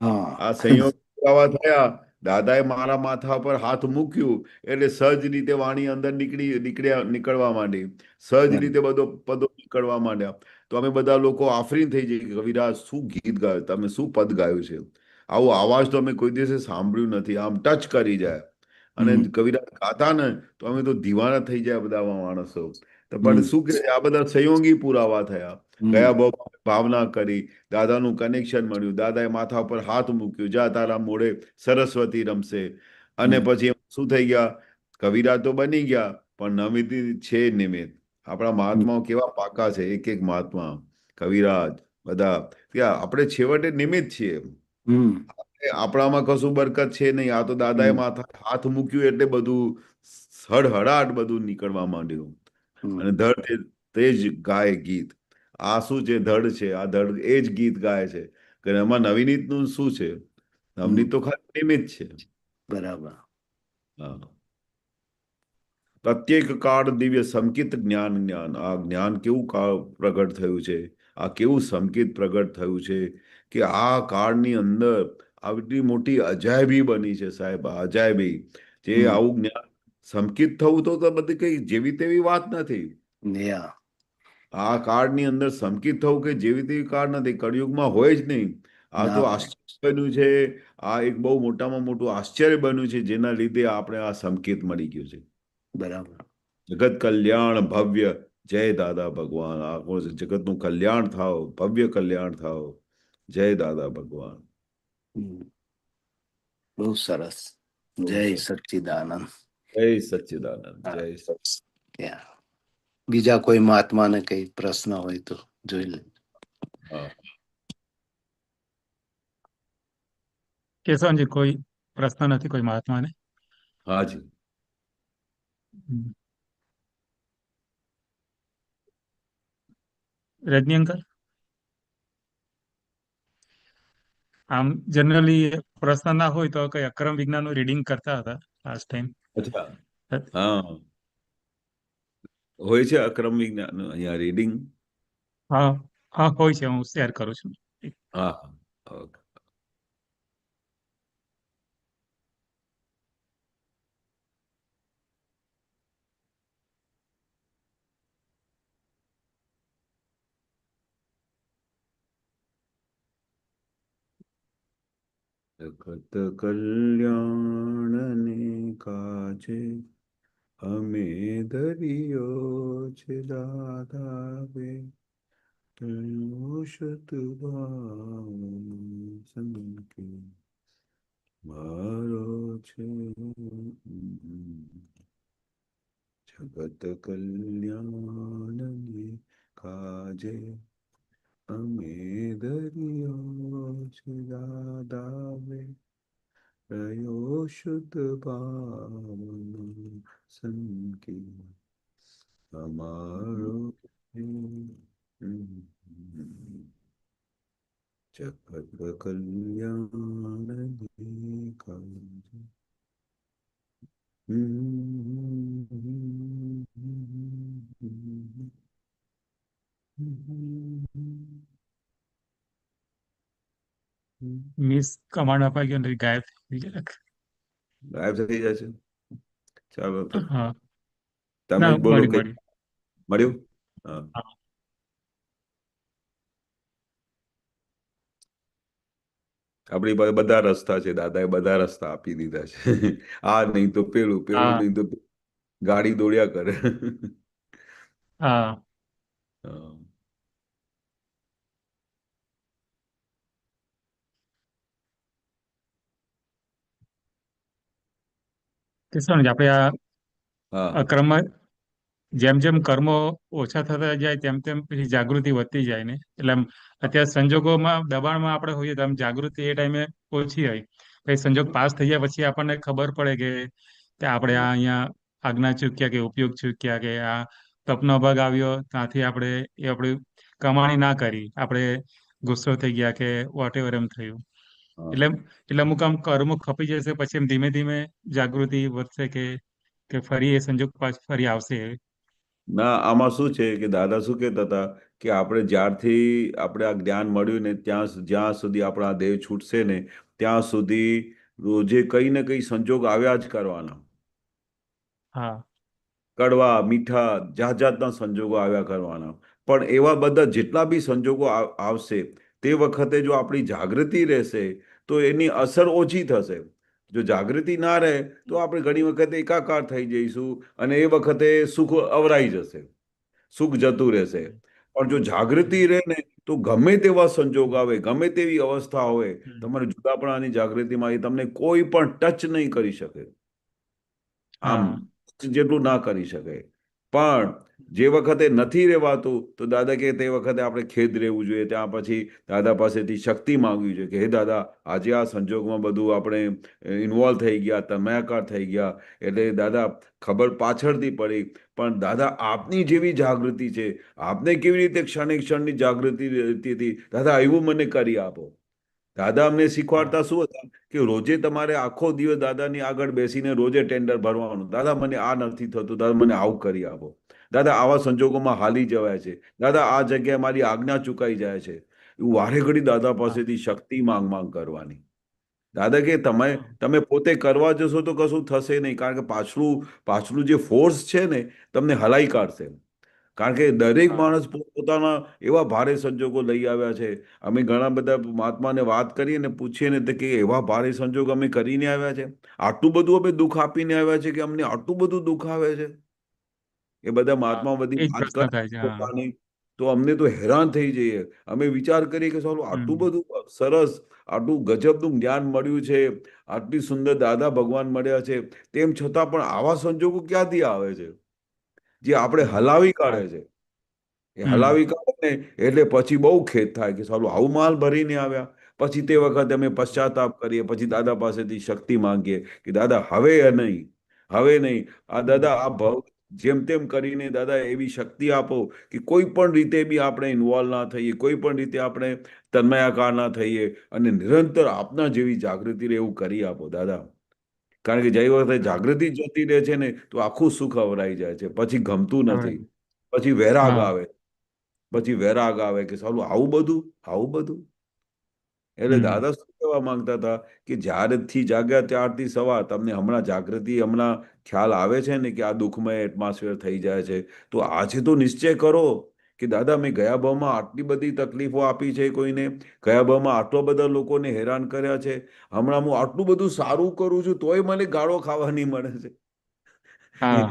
હા આ સંયોગ પુરાવા થયા. દાદાએ મારા માથા પર હાથ મૂક્યું એટલે સહજ રીતે વાણી અંદર નીકળવા માંડી. સહજ રીતે બધો પદો નીકળવા માંડ્યા. તો અમે બધા લોકો આફરીન થઈ જઈએ કે કવિરાજ શું ગીત ગાયું, તમે શું પદ ગાયું છે. આવો અવાજ તો અમે કોઈ દિવસે સાંભળ્યું નથી. આમ ટચ કરી જાય. અને હમ કવિરાજ ગાતા ને તો અમે તો દીવાના થઈ જાય બધા માણસો. તો પણ હમ શું કે આ બધા સંયોગી પુરાવા થયા. હમ ગયા ભાવના કરી, દાદાનું કનેક્શન મળ્યું, દાદાએ માથા પર હાથ મૂક્યું, જા તારા મોડે સરસ્વતી રમશે. અને હમ પછી શું થઈ ગયા, કવિરાજ તો બની ગયા પણ નવનીત છે નિમિત્ત. આપણા મહાત્માઓ કેવા પાકા છે, એક એક મહાત્મા, કવિરાજ બધા ત્યાં આપણે છેવટે નિમિત્ત છીએ. હમ આપણામાં કશું બરકત છે નહીં. આ તો દાદાએ હમ માથા હાથ મૂક્યું એટલે બધું હળહળાટ બધું નીકળવા માંડ્યું. હમ અને ધડ તે જ ગાય ગીત. આ શું છે, ધડ છે. આ ધડ એ જ ગીત ગાય છે કે એમાં નવનીતનું શું છે. નવનીત તો ખાલી નિમિત્ત છે. બરાબર. હા. પ્રત્યેક કાળ દિવ્ય સંકિત જ્ઞાન. આ જ્ઞાન કેવું પ્રગટ થયું છે, આ કેવું સંકિત પ્રગટ થયું છે કે આ કાળની અંદર આવી મોટી અજાયબી બની છે સાહેબ. અજાયબી જે હમ આવું જ્ઞાન સંકિત થવું તો બધી કઈ જેવી તેવી વાત નથી. યા આ કાળની અંદર સંકિત થવું કે જેવી તેવી કાળ નથી. કળિયુગમાં હોય જ નહીં. આ ના તો હોય. આશ્ચર્ય બન્યું છે. આ એક બહુ મોટામાં મોટું આશ્ચર્ય બન્યું છે જેના લીધે આપણે આ સંકેત મળી ગયું છે. બરાબર. જગત કલ્યાણ ભવ્ય. જય દાદા ભગવાન. આખો જગતનું કલ્યાણ થાવ, ભવ્ય કલ્યાણ થાવ. જય દાદા ભગવાન. હમ. બહુ સરસ. બહુ જય સરસ. સચ્ચિદાનંદ. જય સચ્ચિદાનંદ. હા. જય યા. બીજા કોઈ મહાત્માને કઈ પ્રશ્ન હોય તો જોઈ લે. હા. કેશવજી કોઈ પ્રશ્ન નથી કોઈ મહાત્માને? હાજી. હમ. રજની અંકલ, આમ જનરલી પ્રશ્ન ના હોય તો કઈ અક્રમ વિજ્ઞાનનું રીડિંગ કરતા હતા લાસ્ટ ટાઈમ. અચ્છા. હા, હોય છે અક્રમ વિજ્ઞાન અહીંયા રીડિંગ. હા, હા હોય છે, હું શેર કરું છું. હા હા ઓકે. જગત કલ્યાણને કાજે અમે ધર્યો છે દાદા બે, શતભાવન સંકે મારો છે. જગત કલ્યાણને કાજે અમે ધર્યો છે દાદા બે, રહ્યો શુદ્ધ ભાવન સંકે અમારો છે. જગત કલ્યાણને કાજે. મિસ કમાન્ડ અપાઈ ગયો ને ગાયબ થઈ ગયા. ગાયબ થઈ જાય છે. ચાલો તો હા તમે ના જ બોલો મળ્યું કઈ મળ્યું. મળ્યું. હા હા આપણી પાસે બધા રસ્તા છે, દાદાએ બધા રસ્તા આપી દીધા છે. આ નહીં તો પેલું, પેલું હા નહીં તો ગાડી દોડ્યા કરે. હા હા. કે શું ને આપણે આ હા ક્રમમાં જેમ જેમ કર્મો ઓછા થતા જાય તેમ તેમ પછી જાગૃતિ વધતી જાય ને, એટલે આમ અત્યારે સંજોગોમાં દબાણમાં આપણે હોઈએ તો આમ જાગૃતિ એ ટાઈમે ઓછી હોય. પછી સંજોગ પાસ થઈ ગયા પછી આપણને ખબર પડે કે આપણે આ અહીંયા આજ્ઞા ચૂક્યા કે ઉપયોગ ચૂક્યા કે આ તપનો ભાગ આવ્યો ત્યાંથી આપણે એ આપણી કમાણી ના કરી, આપણે ગુસ્સો થઈ ગયા કે વોટ એવર એમ થયું. હા. એટલે એટલે અમુક આમ કર્મો ખપી જશે પછી એમ ધીમે ધીમે જાગૃતિ વધશે કે ફરી એ સંજોગ પાછ ફરી આવશે. ના આમાં શું છે કે દાદા શું કહેતા હતા કે આપણે જ્યારથી આપણે આ જ્ઞાન મળ્યું ને જ્યાં સુધી આપણા દેહ છૂટશે ને ત્યાં સુધી રોજે કંઈ ને કંઈ સંજોગ આવ્યા જ કરવાના. હા કડવા મીઠા જાત જાતના સંજોગો આવ્યા કરવાના. પણ એવા બધા જેટલા બી સંજોગો આવશે તે વખતે જો આપણી જાગૃતિ રહેશે તો એની અસર ઓછી થશે. જો જાગૃતિ ના રહે તો આપણે ઘણી વખત એકાકાર થઈ જઈશું અને એ વખતે સુખ અવરાઈ જશે, સુખ જતું રહેશે. પણ જો જાગૃતિ રહે ને તો ગમે તેવા સંજોગ આવે, ગમે તેવી અવસ્થા હોય, હમ. તમારે જુદાપણાની જાગૃતિમાં એ તમને કોઈ પણ ટચ નહીં કરી શકે. આમ હા જેટલું ના કરી શકે. પણ જે વખતે નથી રહેવાતું તો દાદા કે તે વખતે આપણે ખેદ રહેવું જોઈએ. ત્યાં પછી દાદા પાસેથી શક્તિ માંગવી જોઈએ કે હે દાદા આજે આ સંજોગમાં બધું આપણે ઇન્વોલ્વ થઈ ગયા, તન્મયાકાર થઈ ગયા. એટલે દાદા ખબર પાછળથી પડી પણ દાદા આપની જેવી જાગૃતિ છે, આપને કેવી રીતે ક્ષણે ક્ષણની જાગૃતિ રહેતી હતી દાદા એવું મને કરી આપો. દાદા અમને હા શીખવાડતા શું હતા કે રોજે તમારે આખો દિવસ દાદાની આગળ બેસીને રોજે ટેન્ડર ભરવાનું. દાદા મને આ નથી થતું, દાદા મને આવું કરી આપો. દાદા આવા સંજોગોમાં હાલી જવાય છે. દાદા આ જગ્યાએ મારી આજ્ઞા ચુકાઈ જાય છે. એવું વારે ઘડી દાદા હા પાસેથી શક્તિ માંગ કરવાની. દાદા કે તમે હા તમે પોતે કરવા જશો તો કશું થશે નહીં, કારણ કે પાછલું જે ફોર્સ છે ને તમને હલાઈ કાઢશે. કારણ કે દરેક હા માણસ પોતાના એવા ભારે સંજોગો લઈ આવ્યા છે. અમે ઘણા બધા મહાત્માને વાત કરીએ ને પૂછીએ ને તો કે એવા ભારે સંજોગ અમે કરીને આવ્યા છે, આટલું બધું અમે દુઃખ આપીને આવ્યા છે કે અમને આટલું બધું દુઃખ આવે છે. એ બધા હા મહાત્મા બધી એ જ વાત પ્રશ્ન કરે થાય છે. હા પોતાની તો અમને તો હેરાન થઈ જઈએ. અમે વિચાર કરીએ કે સાલું આટલું હમ બધું સરસ, આટલું ગજબનું જ્ઞાન મળ્યું છે, આટલી સુંદર દાદા ભગવાન મળ્યા છે, તેમ છતાં પણ આવા સંજોગો ક્યાંથી આવે છે જે આપણે હલાવી હા કાઢે છે. એ હમ હલાવી કાઢે ને એટલે પછી બહુ ખેદ થાય કે સાલું આવું માલ ભરીને આવ્યા. પછી તે વખતે અમે પશ્ચાતાપ કરીએ, પછી દાદા પાસેથી શક્તિ માંગીએ કે દાદા હવે નહીં, હવે નહીં. આ દાદા આ ભાવ જેમ તેમ કરીને દાદા એવી શક્તિ આપો કે કોઈ પણ રીતે બી આપણે ઇન્વોલ્વ ના થઈએ, કોઈ પણ રીતે આપણે તન્મયાકાર ના થઈએ અને નિરંતર આપના જેવી જાગૃતિ રહે એવું કરી આપો દાદા. કારણ કે જે વખતે હા જાગૃતિ જતી રહે છે ને તો આખું સુખ અવરાઈ જાય છે, પછી ગમતું નથી, હવે પછી વૈરાગ હા આવે. પછી વૈરાગ આવે કે સાલું આવું બધું. એટલે હમ દાદા શું કહેવા માંગતા હતા કે જ્યારથી જાગ્યા ત્યારથી સવાર તમને હમણાં જાગૃતિ હમણાં ખ્યાલ આવે છે ને કે આ દુઃખમય એટમોસ્ફિયર થઈ જાય છે, તો આજે તો નિશ્ચય કરો કે દાદા મેં ગયા ભાવમાં આટલી બધી તકલીફો આપી છે કોઈને, ગયા ભાવમાં આટલા બધા લોકોને હેરાન કર્યા છે, હમણાં હું આટલું બધું સારું કરું છું તોય મને ગાળો ખાવાની મળે છે. હા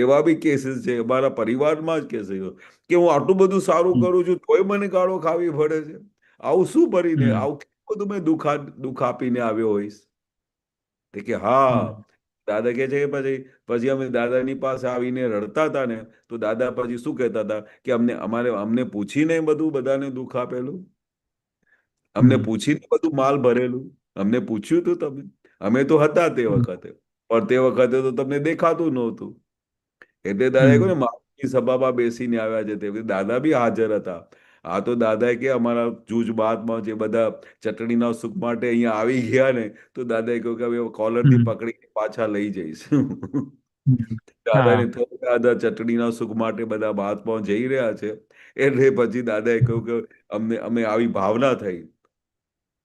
એવા બી કેસીસ છે અમારા પરિવારમાં જ કેસીસ કે હું આટલું બધું સારું હમ કરું છું તોય મને ગાળો ખાવી પડે છે. આવું શું ભરીને, હમ આવું કેટલું બધું મેં દુઃખ આપીને આવ્યો હોઈશ. તે કે હા. હમ દાદા કે છે કે પછી પછી અમે દાદાની પાસે આવીને રડતા હતા ને, તો દાદા પછી શું કહેતા હતા કે અમને પૂછીને બધું બધાને દુઃખ આપેલું, અમને હમ પૂછીને બધું માલ ભરેલું, અમને પૂછ્યું હતું તમે, અમે તો હતા તે હમ વખતે, પણ તે વખતે તો તમને દેખાતું નહોતું. એટલે દાદા કહ્યું ને હમ મારી સભામાં બેસીને આવ્યા છે, તે વખતે દાદા બી હાજર હતા. આ તો દાદાએ કે અમારા જૂજ બાદમાં જે બધા ચટણીના સુખ માટે અહીંયા આવી ગયા ને, તો દાદાએ કહ્યું કે હવે કોલરથી હમ પકડીને પાછા લઈ જઈશ. હમ. દાદાને હા થયું કે દાદા ચટણીના સુખ માટે બધા મહાત્માઓ જઈ રહ્યા છે, એટલે પછી દાદાએ કહ્યું કે અમે આવી ભાવના થઈ.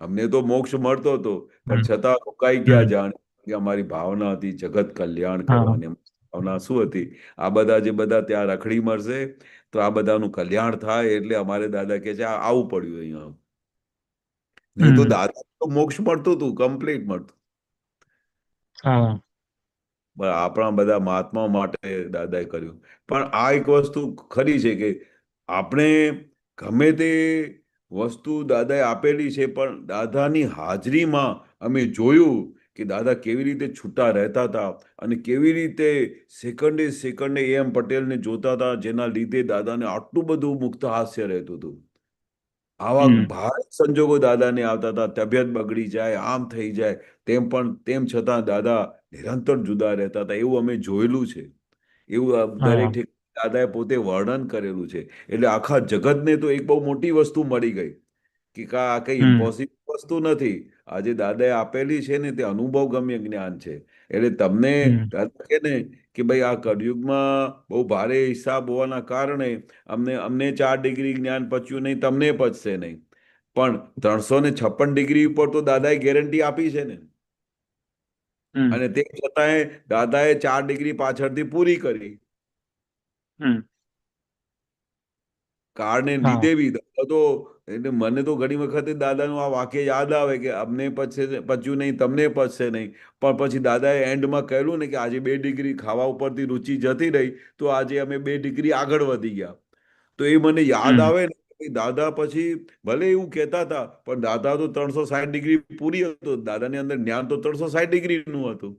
અમને તો મોક્ષ મળતો હતો, પણ હમ છતાં રોકાઈ ગયા હમ જાણે કે અમારી ભાવના હતી જગત કલ્યાણ હા કરવાની. ભાવના શું હતી? આ બધા જે બધા ત્યાં રખડી મરશે તો આ બધાનું કલ્યાણ થાય, એટલે અમારે દાદા કે છે આવું પડ્યું અહીંયા. નહીં તો હમ દાદા તો મોક્ષ મળતું હતું, કમ્પ્લીટ મળતું. હા પણ આપણા બધા મહાત્માઓ માટે દાદાએ કર્યું. પણ આ એક વસ્તુ ખરી છે કે આપણે ગમે તે વસ્તુ દાદાએ આપેલી છે, પણ દાદાની હાજરીમાં અમે જોયું કે દાદા કેવી રીતે છૂટા રહેતા હતા અને કેવી રીતે સેકન્ડે સેકન્ડે એમ પટેલને જોતા હતા, જેના લીધે દાદાને આટલું બધું મુક્ત હાસ્ય રહેતું હતું. આવા હમ ભારે સંજોગો દાદાને આવતા હતા, તબિયત બગડી જાય, આમ થઈ જાય, તેમ છતાં દાદા નિરંતર જુદા રહેતા હતા. એવું અમે જોયેલું છે. એવું દરેક હા ઠેકાણે દાદાએ પોતે વર્ણન કરેલું છે. એટલે આખા જગતને તો એક બહુ મોટી વસ્તુ મળી ગઈ કે આ કઈ હમ ઇમ્પોસિબલ વસ્તુ નથી. આજે દાદાએ આપેલી છે ને તે અનુભવગમ્ય જ્ઞાન છે. એટલે તમને હમ દાદા કે ને કે ભાઈ આ કળિયુગમાં બહુ ભારે હિસાબ હોવાના કારણે અમને 4 ડિગ્રી જ્ઞાન પચ્યું નહીં, તમને પચશે નહીં. પણ 356 ડિગ્રી ઉપર તો દાદાએ ગેરંટી આપી છે ને. હમ અને તે છતાંય દાદાએ 4 ડિગ્રી પાછળથી પૂરી કરી. હમ કારણે હા લીધે બી દાદા તો એટલે મને તો ઘણી વખતે દાદાનું આ વાક્ય યાદ આવે કે અમને પચ્યું નહીં, તમને પચશે નહીં. પણ પછી દાદાએ એન્ડમાં કહ્યું ને કે આજે 2 ડિગ્રી ખાવા ઉપરથી રુચિ જતી રહી, તો આજે અમે 2 ડિગ્રી આગળ વધી ગયા. તો એ મને યાદ હમ આવે ને કે દાદા પછી ભલે એવું કહેતા હતા, પણ દાદા તો 360 ડિગ્રી પૂરી હતું. દાદાની અંદર જ્ઞાન તો 360 ડિગ્રીનું હતું.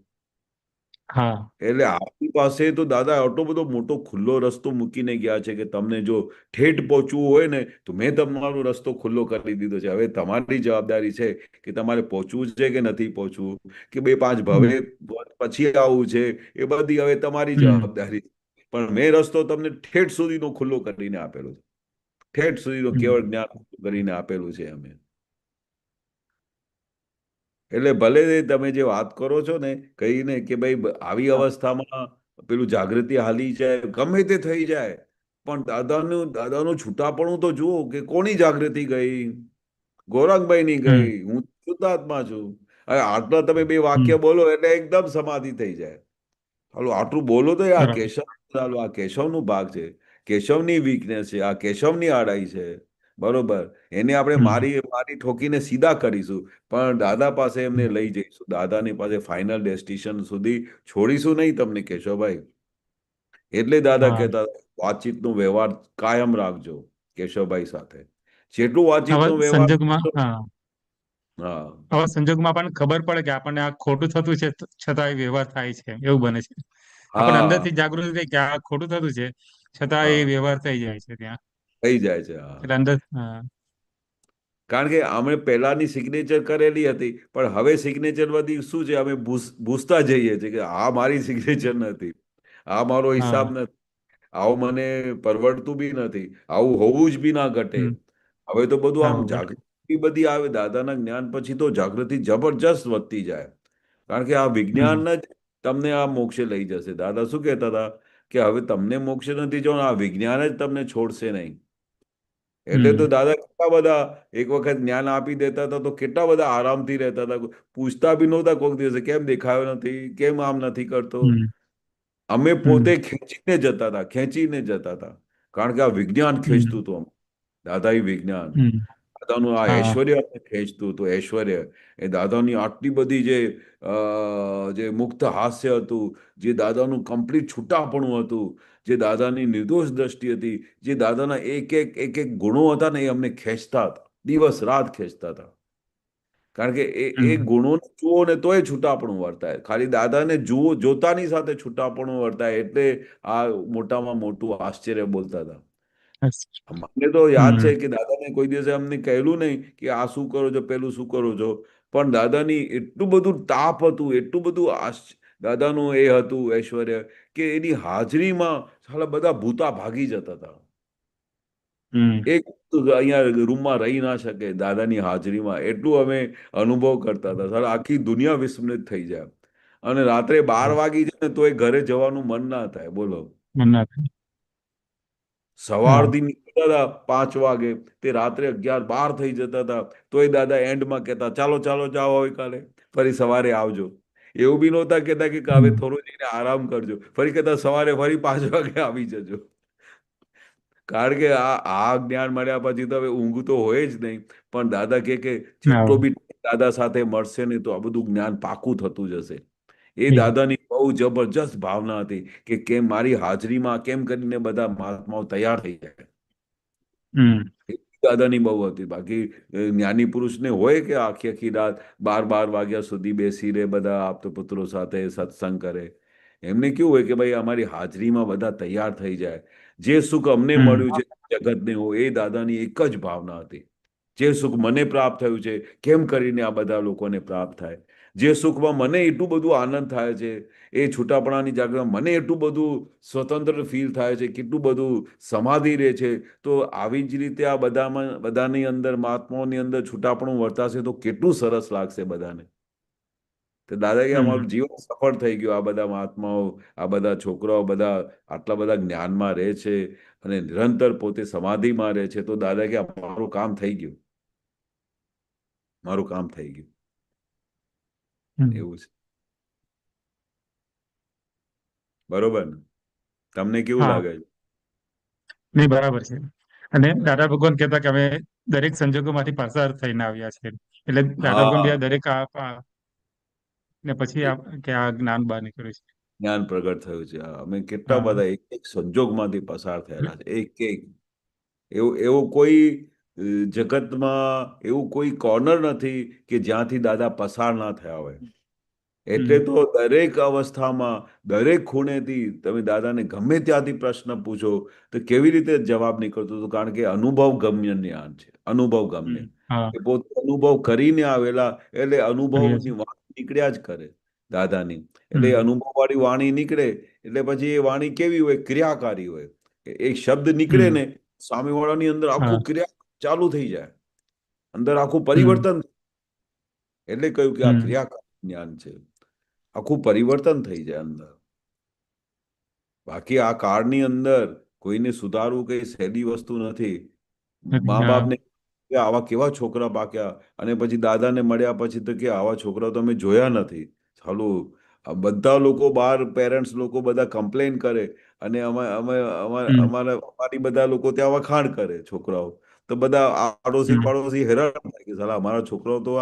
હા એટલે આપણી પાસે તો દાદા આટલો બધો મોટો ખુલ્લો રસ્તો મૂકીને ગયા છે કે તમને જો ઠેઠ પહોંચવું હોય ને, તો મેં તમારો રસ્તો ખુલ્લો કરી દીધો છે. હવે તમારી જવાબદારી છે કે તમારે પહોંચવું છે કે નથી પહોંચવું, કે 2-5 હમ ભવે પછી આવવું છે, એ બધી હવે તમારી હમ જવાબદારી. પણ મેં રસ્તો તમને ઠેઠ સુધીનો ખુલ્લો કરીને આપેલો છે. ઠેઠ સુધીનો હમ કેવળ જ્ઞાન કરીને આપેલું છે અમે. એટલે ભલે તમે જે વાત કરો છો ને કહીને કે ભાઈ આવી અવસ્થામાં પેલું જાગૃતિ હાલી જાય, ગમે તે થઈ જાય, પણ દાદાનું છૂટાપણું તો જુઓ કે કોની જાગૃતિ ગઈ? ગૌરાંગભાઈની ગઈ. હમ હું શુદ્ધાત્મા છું. હવે આટલા તમે 2 વાક્ય હમ બોલો એટલે એકદમ સમાધિ થઈ જાય. હાલો આટલું બોલો તો આ બરાબર કેશવ, ચાલો આ કેશવનું ભાગ છે, કેશવની વીકનેસ છે, આ કેશવની આડાઈ છે. બરોબર. એને આપણે હમ મારી મારી ઠોકીને સીધા કરીશું, પણ દાદા પાસે એમને લઈ જઈશું. દાદાની પાસે ફાઇનલ ડેસ્ટિનેશન સુધી છોડીશું નહીં તમને કેશવભાઈ. એટલે દાદા હા કહેતા વાતચીતનો વ્યવહાર કાયમ રાખજો કેશવભાઈ સાથે. જેટલું આવા વાતચીતનો વ્યવહાર સંજોગમાં કરશો, હા હા આવા સંજોગમાં આપણને ખબર પડે કે આપણને આ ખોટું થતું છે છતાં એ વ્યવહાર થાય છે એવું બને છે. આપણને હા અંદરથી જાગૃતિ થાય કે આ ખોટું થતું છે છતાં એ હા વ્યવહાર થઈ જાય છે ત્યાં. થઈ જાય છે. હા, એટલે અંદર હા કારણ કે અમે પહેલાની સિગ્નેચર કરેલી હતી, પણ હવે સિગ્નેચર બધી શું છે અમે ભૂસતા જઈએ છીએ કે આ મારી સિગ્નેચર નથી, આ મારો હા હિસાબ નથી, આવું મને પરવડતું બી નથી, આવું હોવું જ બી ના ઘટે. હમ હવે તો બધું હા આમ બટ જાગૃતિ બધી આવે, દાદાના જ્ઞાન પછી તો જાગૃતિ જબરજસ્ત વધતી જાય. કારણ કે આ હમ વિજ્ઞાન જ તમને આ મોક્ષે લઈ જશે. દાદા શું કહેતા હતા કે હવે તમને મોક્ષે નથી જવાનું, આ વિજ્ઞાન જ તમને છોડશે નહીં. એટલે તો હમ દાદા કેટલા બધા એક વખત જ્ઞાન આપી દેતા હતા તો કેટલા બધા આરામથી રહેતા હતા. પૂછતા બી નહોતા કોઈક દિવસે કેમ દેખાયો નથી, કેમ આમ નથી કરતો. હમ અમે પોતે હમ ખેંચીને જતા હતા. કારણ કે આ વિજ્ઞાન હમ ખેંચતું હતું અમને. દાદાઈ વિજ્ઞાન, હમ દાદાનું આ હા ઐશ્વર્ય અમને ખેંચતું હતું. ઐશ્વર્ય એ દાદાની આટલી બધી જે મુક્ત હાસ્ય હતું, જે દાદાનું કમ્પ્લીટ છૂટાપણું હતું, જે દાદાની નિર્દોષ દ્રષ્ટિ હતી, જે દાદાના એક એક ગુણો હતા ને, એ અમને ખેંચતા હતા, દિવસ રાત ખેંચતા હતા. કારણ કે એ હમ ગુણોને જુઓ ને તોય છૂટાપણું વર્તાય. ખાલી દાદાને જુઓ, જોતાની સાથે છૂટાપણું વર્તાય, એટલે આ મોટામાં મોટું આશ્ચર્ય બોલતા હતા. બસ. મને તો યાદ હમ છે કે દાદાને કોઈ દિવસે અમને કહેલું નહીં કે આ શું કરો છો, પેલું શું કરો છો. પણ દાદાની એટલું બધું તાપ હતું, એટલું બધું દાદાનું એ હતું ઐશ્વર્ય, કે એની હાજરીમાં સાલા બધા ભૂતા ભાગી જતા હતા. હમ એક અહીંયા રૂમમાં રહી ના શકે દાદાની હાજરીમાં, એટલું અમે અનુભવ કરતા હતા. સાલા આખી દુનિયા વિસ્મૃત થઈ જાય. અને રાત્રે 12 વાગી જાય ને તોય ઘરે જવાનું મન ના થાય, બોલો. મન ના થાય. હા સવારથી નીકળતા હતા 5 વાગે, તે રાત્રે 11-12 થઈ જતા હતા. તોય દાદા એન્ડમાં કહેતા ચાલો ચાલો જાઓ, હવે કાલે ફરી સવારે આવજો. એવું બી નહોતા કહેતા કે હવે હમ થોડું જઈને આરામ કરજો, ફરી કહેતા સવારે ફરી 5 વાગે આવી જજો. કારણ કે આ જ્ઞાન મળ્યા પછી તો હવે ઊંઘ તો હોય જ નહીં. પણ દાદા કે જેટલો હા બી દાદા સાથે મળશે ને તો આ બધું જ્ઞાન પાકું થતું જશે. એ એ દાદાની બહુ જબરજસ્ત ભાવના હતી કે કેમ મારી હાજરીમાં કેમ કરીને બધા મહાત્માઓ તૈયાર થઈ જાય. હમ એ દાદાની બહુ હતી. બાકી જ્ઞાની પુરુષને હોય કે આખી આખી રાત 12-12 વાગ્યા સુધી બેસી રહે, બધા આપતો સાથે સત્સંગ કરે. એમને કેવું હોય કે ભાઈ અમારી હાજરીમાં બધા તૈયાર થઈ જાય. જે સુખ અમને હમ મળ્યું છે જગતને હોય, એ દાદાની એક જ ભાવના હતી. જે સુખ મને પ્રાપ્ત થયું છે, કેમ કરીને આ બધા લોકોને પ્રાપ્ત થાય. જે સુખમાં મને એટલું બધું આનંદ થાય છે, એ છૂટાપણાની જાગૃતિમાં મને એટલું બધું સ્વતંત્ર ફીલ થાય છે, કેટલું બધું સમાધિ રહે છે. તો આવી જ રીતે આ બધાની અંદર, મહાત્માઓની અંદર છૂટાપણું વર્તાશે તો કેટલું સરસ લાગશે બધાને. તો દાદા કે હમ અમારું જીવન સફળ થઈ ગયું. આ બધા મહાત્માઓ, આ બધા છોકરાઓ બધા આટલા બધા જ્ઞાનમાં રહે છે અને નિરંતર પોતે સમાધિમાં રહે છે. તો દાદા કે મારું કામ થઈ ગયું, મારું કામ થઈ ગયું. હમ એવું છે. બરોબર ને? તમને કેવું હા લાગે છે? નહીં બરાબર છે. અને દાદા ભગવાન કહેતા કે અમે દરેક સંજોગોમાંથી પસાર થઈને આવ્યા છે. એટલે દાદા ભગવાન બી હા, આ દરેક ને પછી એક કે આ જ્ઞાન બહાર નીકળ્યું છે. જ્ઞાન પ્રગટ થયું છે. અમે કેટલા હા બધા એક એક સંજોગમાંથી પસાર થયેલા છે. એક એવું કોઈ જગતમાં એવું કોઈ કોર્નર નથી કે જ્યાંથી દાદા પસાર ના થયા હોય. એટલે હમ તો દરેક અવસ્થામાં, દરેક ખૂણેથી તમે દાદાને ગમે ત્યાંથી પ્રશ્ન પૂછો તો કેવી રીતે જવાબ નીકળતો હતો. કારણ કે અનુભવ ગમ્ય જ્ઞાન છે, અનુભવ ગમ્ય. હા એ પોતે અનુભવ કરીને આવેલા, એટલે કરીએ અનુભવની છીએ. વાણી નીકળ્યા જ કરે દાદાની. એટલે હમ અનુભવવાળી વાણી નીકળે એટલે પછી એ વાણી કેવી હોય? ક્રિયાકારી હોય. એક શબ્દ નીકળે હમ ને, સામેવાળાની અંદર હા આખું ક્રિયા ચાલુ થઈ જાય, અંદર આખું હમ પરિવર્તન. એટલે કહ્યું કે આ હમ ક્રિયાકારી જ્ઞાન છે. આખું પરિવર્તન થઈ જાય અંદર. બાકી આ કાળની અંદર કોઈને સુધારવું કઈ સહેલી વસ્તુ નથી. નથી મા હા બાપને કે આવા કેવા છોકરા પાક્યા, અને પછી દાદાને મળ્યા પછી તો કે આવા છોકરા તો અમે જોયા નથી. ચાલું આ બધા લોકો બહાર, પેરેન્ટ્સ લોકો બધા કમ્પ્લેન કરે, અને અમે અમે હમ અમારી બધા લોકો ત્યાં વખાણ કરે છોકરાઓ. તો બધા આડોશી હમ પાડોશી હેરાન થાય કે સાલા અમારા છોકરાઓ તો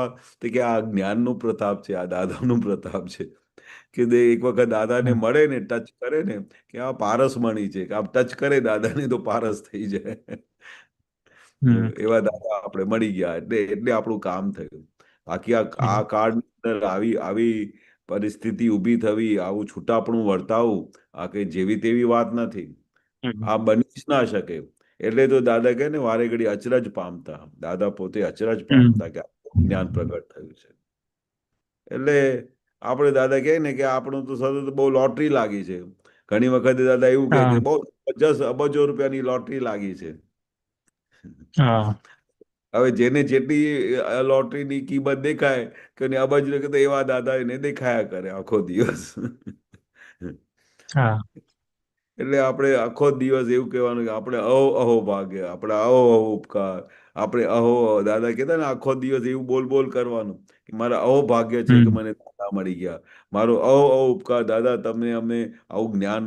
તો કે આ જ્ઞાનનું પ્રતાપ છે, આ દાદાનું પ્રતાપ છે. કે એક વખત દાદાને હા મળે ને, ટચ કરે ને, કે આ પારસમણી છે, કે આપ ટચ કરે દાદાને તો પારસ થઈ જાય. હમ એવા દાદા આપણે મળી ગયા, એટલે આપણું કામ થયું. બાકી આ હમ કાળની અંદર આવી આવી પરિસ્થિતિ ઊભી થવી, આવું છૂટાપણું વર્તાવું, આ કઈ જેવી તેવી વાત નથી. હમ આ બની જ ના શકે. એટલે તો દાદા કહે ને, વારે ઘડી અચરજ પામતા. દાદા પોતે અચરજ હમ પામતા કે આ જ્ઞાન પ્રગટ થયું છે. એટલે આપણે દાદા કહે ને કે આપણું તો સતત બહુ લોટરી લાગી છે. ઘણી વખતે દાદા એવું કહે કે હા બહુ 50 અબજો રૂપિયાની લોટરી લાગી છે. હા હવે જેને જેટલી લોટરીની કિંમત દેખાય કે અબજ તો એવા દાદા એને દેખાયા કરે આખો દિવસ. હા એટલે આપણે આખો દિવસ એવું કહેવાનું કે આપણે અહો અહો ભાગ્ય, આપણે અહો અહો ઉપકાર, આપણે અહો અહો. દાદા કહેતા ને આખો દિવસ એવું બોલ બોલ કરવાનું કે મારા અહો ભાગ્ય છે કે હમ મને દાદા મળી ગયા, મારો અહો અહો ઉપકાર દાદા, તમને અમને આવું જ્ઞાન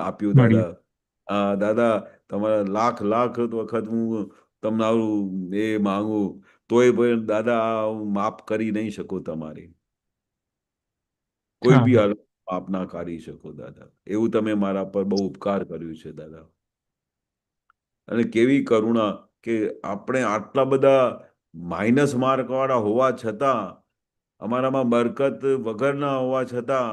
આપ્યું દાદા. મળ્યું. દાદા તમારા લાખ લાખ વખત હું તમને આવું એ માંગુ તોય પણ દાદા આ હું માફ કરી નહીં શકું તમારી, કોઈ બી હા હાલત માફ ના કરી શકો દાદા. એવું તમે મારા પર બહુ ઉપકાર કર્યું છે દાદા. અને કેવી કરુણા કે આપણે આટલા બધા માઇનસ માર્ક વાળા હોવા છતાં, અમારામાં બરકત વગરના હોવા છતાં,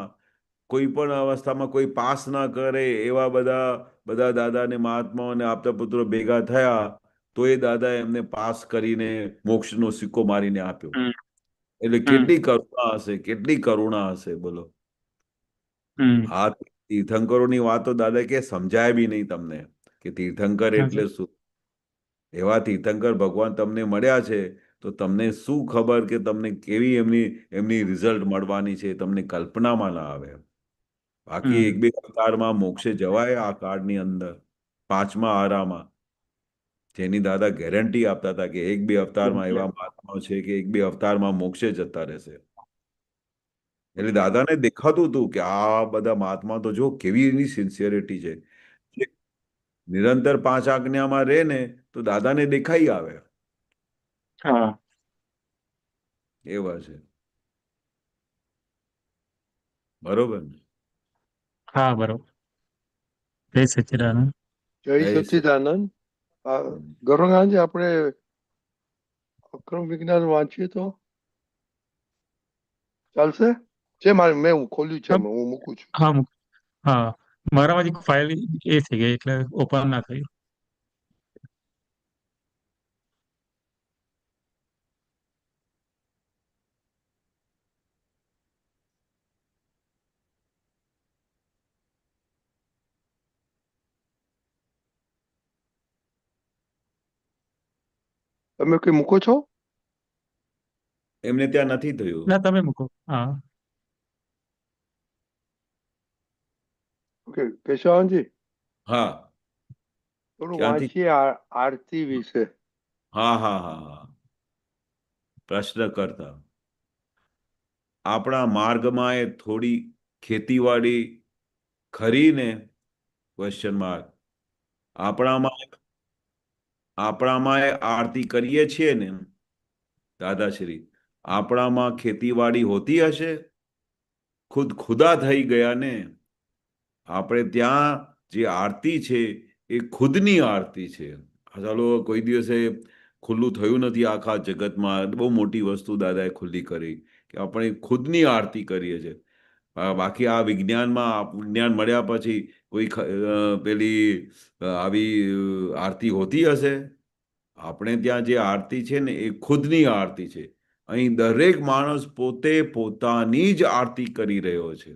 કોઈ પણ અવસ્થામાં કોઈ પાસ ના કરે એવા બધા બધા દાદાને મહાત્માઓને આપતા પુત્રો ભેગા થયા તો એ દાદા એમને પાસ કરીને મોક્ષનો સિક્કો મારીને આપ્યો. હમ એટલે હમ કેટલી કરુણા હશે, કેટલી કરુણા હશે બોલો. હમ આ તીર્થંકરોની વાતો દાદા કે સમજાય બી નહીં તમને કે તીર્થંકર સાચું. એટલે શું. એવા તીર્થંકર ભગવાન તમને મળ્યા છે તો તમને શું ખબર કે તમને કેવી એમની એમની રિઝલ્ટ મળવાની છે તમને કલ્પનામાં ના આવે. બાકી હમ એક બે અવતારમાં મોક્ષે જવાય આ કાળની અંદર, પાંચમા આરામાં, જેની દાદા ગેરંટી આપતા હતા કે એક બે અવતારમાં એવા મહાત્માઓ છે કે એક બે અવતારમાં મોક્ષે જતા રહેશે. એટલે દાદાને દેખાતું હતું કે આ બધા મહાત્મા તો જો કેવી એની સિન્સિયરિટી છે. જે નિરંતર પાંચ આજ્ઞામાં રહે ને તો દાદાને દેખાઈ આવે હા એવા છે. બરોબર ને? હા બરોબર. જય સચ્ચિદાનંદ. જય જય સચિદાનંદ. સચ્ચિદાનંદ. ગૌરંગાજી આપણે અક્રમ વિજ્ઞાન વાંચીએ તો ચાલશે? છે મારે, મેં ખોલ્યું છે, હા હું મૂકું છું. હા હા મારામાં એક ફાઇલ એ થઈ ગઈ એટલે ઓપન ના થયું. તમે કઈ મૂકો છો? એમને ત્યાં નથી થયું. ના તમે મૂકો. હા ઓકે, કેશવાનજી હા થોડું ક્યાંથી? વાંચીએ આરતી વિશે. હા હા હા હા. પ્રશ્ન કરતા આપણા માર્ગમાં એ થોડી ખેતીવાડી ખરી ને? Question mark. આપણામાં આપણામાં એ આરતી કરીએ છીએ ને દાદાશ્રી, આપણામાં ખેતીવાડી હોતી હશે? ખુદ ખુદા થઈ ગયા ને? આપણે ત્યાં જે આરતી છે એ ખુદની આરતી છે. ચાલો કોઈ દિવસે ખુલ્લું થયું નથી આખા જગતમાં, બહુ મોટી વસ્તુ દાદાએ ખુલ્લી કરી કે આપણે ખુદની આરતી કરીએ છીએ. બાકી આ વિજ્ઞાન મળ્યા પછી કોઈ પેલી આવી આરતી હોતી હશે? આપણે ત્યાં જે આરતી છે ને એ ખુદની આરતી છે. અહીં દરેક માણસ પોતે પોતાની જ આરતી કરી રહ્યો છે.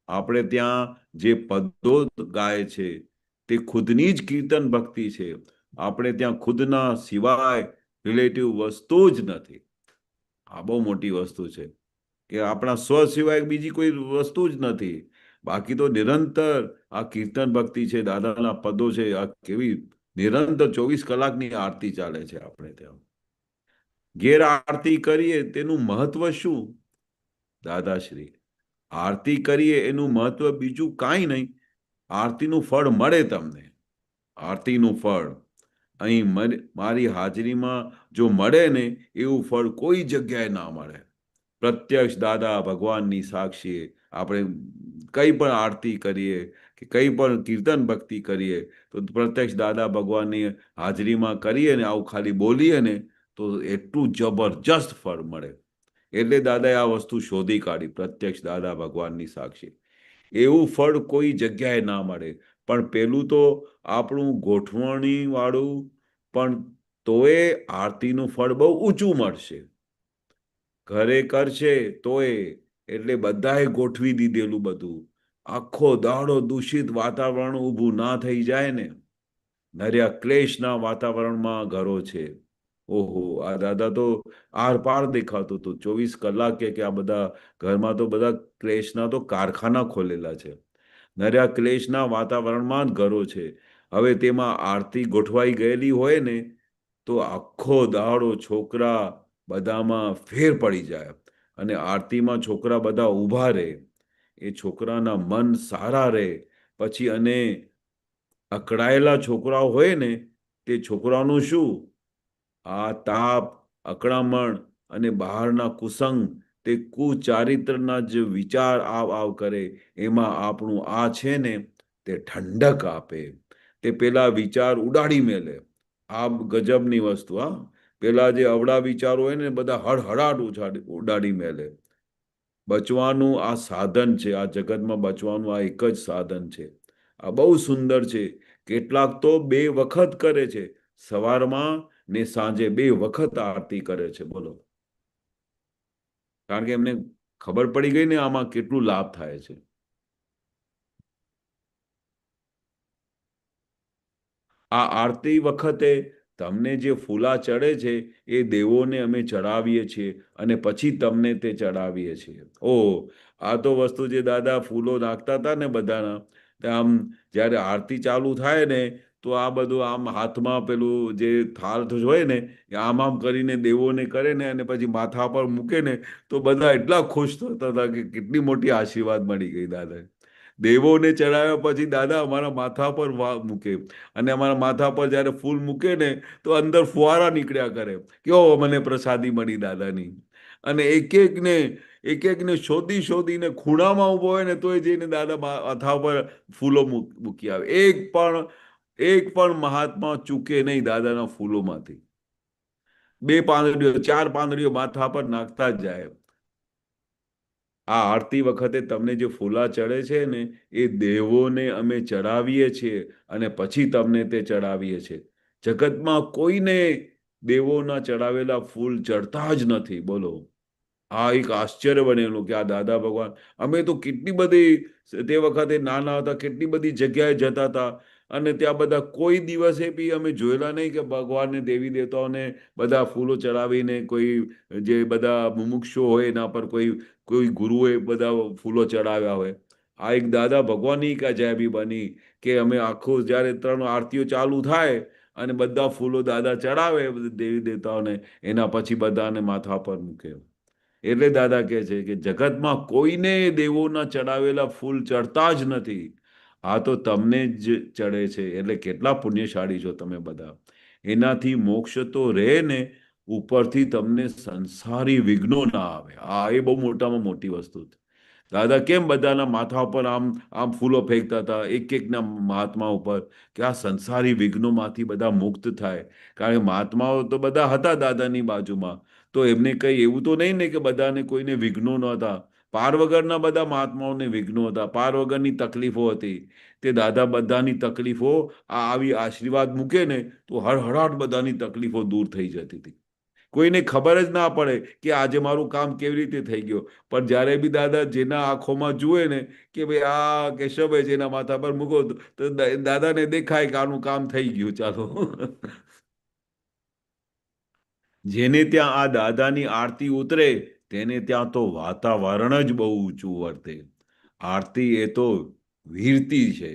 આપણે ત્યાં જે પદો ગાય છે તે ખુદની જ કીર્તન ભક્તિ છે. આપણે ત્યાં ખુદના સિવાય રિલેટિવ વસ્તુ જ નથી. આ બહુ મોટી વસ્તુ છે કે આપણા સ્વ સિવાય બીજી કોઈ વસ્તુ જ નથી. બાકી તો નિરંતર આ કીર્તન ભક્તિ છે, દાદાના પદો છે. આ કેવી નિરંતર 24 કલાકની આરતી ચાલે છે આપણે ત્યાં. ઘેર આરતી કરીએ તેનું મહત્વ શું દાદાશ્રી? આરતી કરીએ એનું મહત્વ બીજું કાંઈ નહીં. આરતીનું ફળ મળે તમને. આરતીનું ફળ અહીં મારી હાજરીમાં જો મળે ને એવું ફળ કોઈ જગ્યાએ ના મળે. પ્રત્યક્ષ દાદા ભગવાનની સાક્ષી આપણે કંઈ પણ આરતી કરીએ કે કંઈ પણ કીર્તન ભક્તિ કરીએ તો પ્રત્યક્ષ દાદા ભગવાનની હાજરીમાં કરીએ ને આવું ખાલી બોલીએ ને તો એટલું જબરજસ્ત ફળ મળે. એટલે દાદાએ આ વસ્તુ શોધી કાઢી, પ્રત્યક્ષ દાદા ભગવાનની સાક્ષી. એવું ફળ કોઈ જગ્યાએ ના મળે. પણ પેલું તો આપણું ગોઠવણી વાળું પણ તોય આરતીનું ફળ બહુ ઊંચું મળશે. ઘરે કરશે તોય એટલે બધાએ ગોઠવી દીધેલું બધું. આખો દાડો દૂષિત વાતાવરણ ઊભું ના થઈ જાય ને. નર્યા ક્લેશના વાતાવરણમાં ઘરો છે. ઓહો, આ દાદા તો આર પાર દેખાતું હતું 24 કલાક કે આ બધા ઘરમાં તો બધા ક્લેશના તો કારખાના ખોલેલા છે. નર્યા ક્લેશના વાતાવરણમાં જ ઘરો છે. હવે તેમાં આરતી ગોઠવાઈ ગયેલી હોય ને તો આખો દાડો છોકરા બધામાં ફેર પડી જાય અને આરતીમાં છોકરા બધા ઊભા રહે. એ છોકરાના મન સારા રહે. પછી અને અકળાયેલા છોકરાઓ હોય ને તે છોકરાનું શું? આ તાપ, અકળામણ અને બહારના કુસંગ, તે કુચારિત્રના જ વિચાર આવ કરે, એમાં આપણું આ છે ને તે ઠંડક આપે. તે પેલા વિચાર ઉડાડી મેલે. આ ગજબની વસ્તુ હા. પેલા જે અવળા વિચારો હોય ને બધા હળહળાટ ઉડાડી મેલે. બચવાનું આ સાધન છે. આ જગતમાં બચવાનું આ એક જ સાધન છે. આ બહુ સુંદર છે. કેટલાક તો 2 વખત કરે છે. સવારમાં ને સાંજે 2 વખત આરતી કરે છે. બોલો. કારણ કે એમને ખબર પડી ગઈ ને આમાં કેટલું લાભ થાય છે. આ આરતી વખતે તમને જે ફૂલા ચડે છે એ દેવોને અમે ચડાવીએ છીએ અને પછી તમને તે ચડાવીએ છીએ. ઓહ, આ તો વસ્તુ જે દાદા ફૂલો નાખતા હતા ને બધાના, આમ જ્યારે આરતી ચાલુ થાય ને તો આ બધું આમ હાથમાં પેલું જે થાળ હોય ને એ આમ આમ કરીને દેવોને કરે ને અને પછી માથા પર મૂકે ને તો બધા એટલા ખુશ થતા હતા કે કેટલી મોટી આશીર્વાદ મળી ગઈ દાદા. દેવોને ચડાવ્યા પછી દાદા અમારા માથા પર મૂકે અને અમારા માથા પર જ્યારે ફૂલ મૂકે ને તો અંદર ફુવારા નીકળ્યા કરે કે ઓ મને પ્રસાદી મળી દાદાની. અને એક એકને શોધી શોધીને ખૂણામાં ઊભો હોય ને તોય જઈને દાદા માથા પર ફૂલો મૂકી આવે. એક પણ મહાત્મા ચૂકે નહીં દાદાના ફૂલોમાંથી. 2 પાંદડીઓ 4 પાંદડીઓ માથા પર નાખતા જ જાય. આ આરતી વખતે તમને જે ફૂલા ચડે છે ને એ દેવોને અમે ચડાવીએ છીએ અને પછી તમને તે ચડાવીએ છીએ. જગતમાં કોઈને દેવોના ચડાવેલા ફૂલ ચડતા જ નથી. બોલો. આ એક આશ્ચર્ય બનેલું કે આ દાદા ભગવાન, અમે તો કેટલી બધી તે વખતે નાના હતા કેટલી બધી જગ્યાએ જતા હતા અને ત્યાં બધા કોઈ દિવસે બી અમે જોયેલા નહીં કે ભગવાનને દેવી દેવતાઓને બધા ફૂલો ચડાવીને કોઈ જે બધા મુમુક્ષો હોય એના પર કોઈ ગુરુએ બધા ફૂલો ચડાવ્યા હોય. આ એક દાદા ભગવાનની એક અજાયબી બની કે અમે આખું જ્યારે 3 આરતીઓ ચાલુ થાય અને બધા ફૂલો દાદા ચડાવે દેવી દેવતાઓને, એના પછી બધાને માથા પર મૂકે. એટલે દાદા કહે છે કે જગતમાં કોઈને દેવોના ચડાવેલા ફૂલ ચડતા જ નથી. આ તો તમને જ ચડે છે. એટલે કેટલા પુણ્યશાળી છો તમે બધા. એનાથી મોક્ષ તો રહે ને, ઉપરથી તમને સંસારી વિઘ્નો ના આવે. આ એ બહુ મોટામાં મોટી વસ્તુ છે. દાદા કેમ બધાના માથા ઉપર આમ ફૂલો ફેંકતા હતા એક એકના મહાત્મા ઉપર કે આ સંસારી વિઘ્નોમાંથી બધા મુક્ત થાય. કારણ કે મહાત્માઓ તો બધા હતા દાદાની બાજુમાં, તો એમને કંઈ એવું તો નહીં ને કે બધાને કોઈને વિઘ્નો નહોતા. પાર વગરના બધા મહાત્માઓને વિઘ્નો હતા, પાર વગરની તકલીફો હતી. તે દાદા બધાની તકલીફો આવી આશીર્વાદ મૂકે ને તો હળહળાટ બધાની તકલીફો દૂર થઈ જતી હતી. કોઈને ખબર જ ના પડે કે આજે મારું કામ કેવી રીતે થઈ ગયો. પણ જ્યારે બી દાદા જેના આંખોમાં જુએ ને કે ભાઈ આ કેશવભાઈ જેના માથા પર મૂકો તો દાદાને દેખાય કે આનું કામ થઈ ગયું, ચાલો. જેને ત્યાં આ દાદાની આરતી ઉતરે તેને ત્યાં તો વાતાવરણ જ બહુ ઊંચું વર્તે. આરતી એ તો વીરતી છે.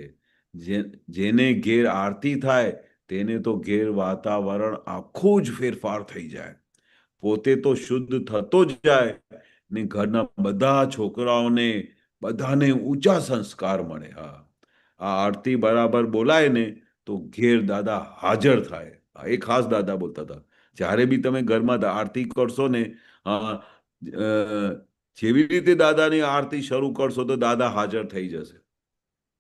જેને ઘેર આરતી થાય તેને તો ઘેર વાતાવરણ આખું જ ફેરફાર થઈ જાય. પોતે તો શુદ્ધ થતો જ જાય ને ઘરના બધા છોકરાઓને બધાને ઊંચા સંસ્કાર મળે. હા, આ આરતી બરાબર બોલાય ને તો ઘેર દાદા હાજર થાય. એ ખાસ દાદા બોલતા હતા. જ્યારે બી તમે ઘરમાં આરતી કરશો ને, જેવી રીતે દાદાની આરતી શરૂ કરશો તો દાદા હાજર થઈ જશે.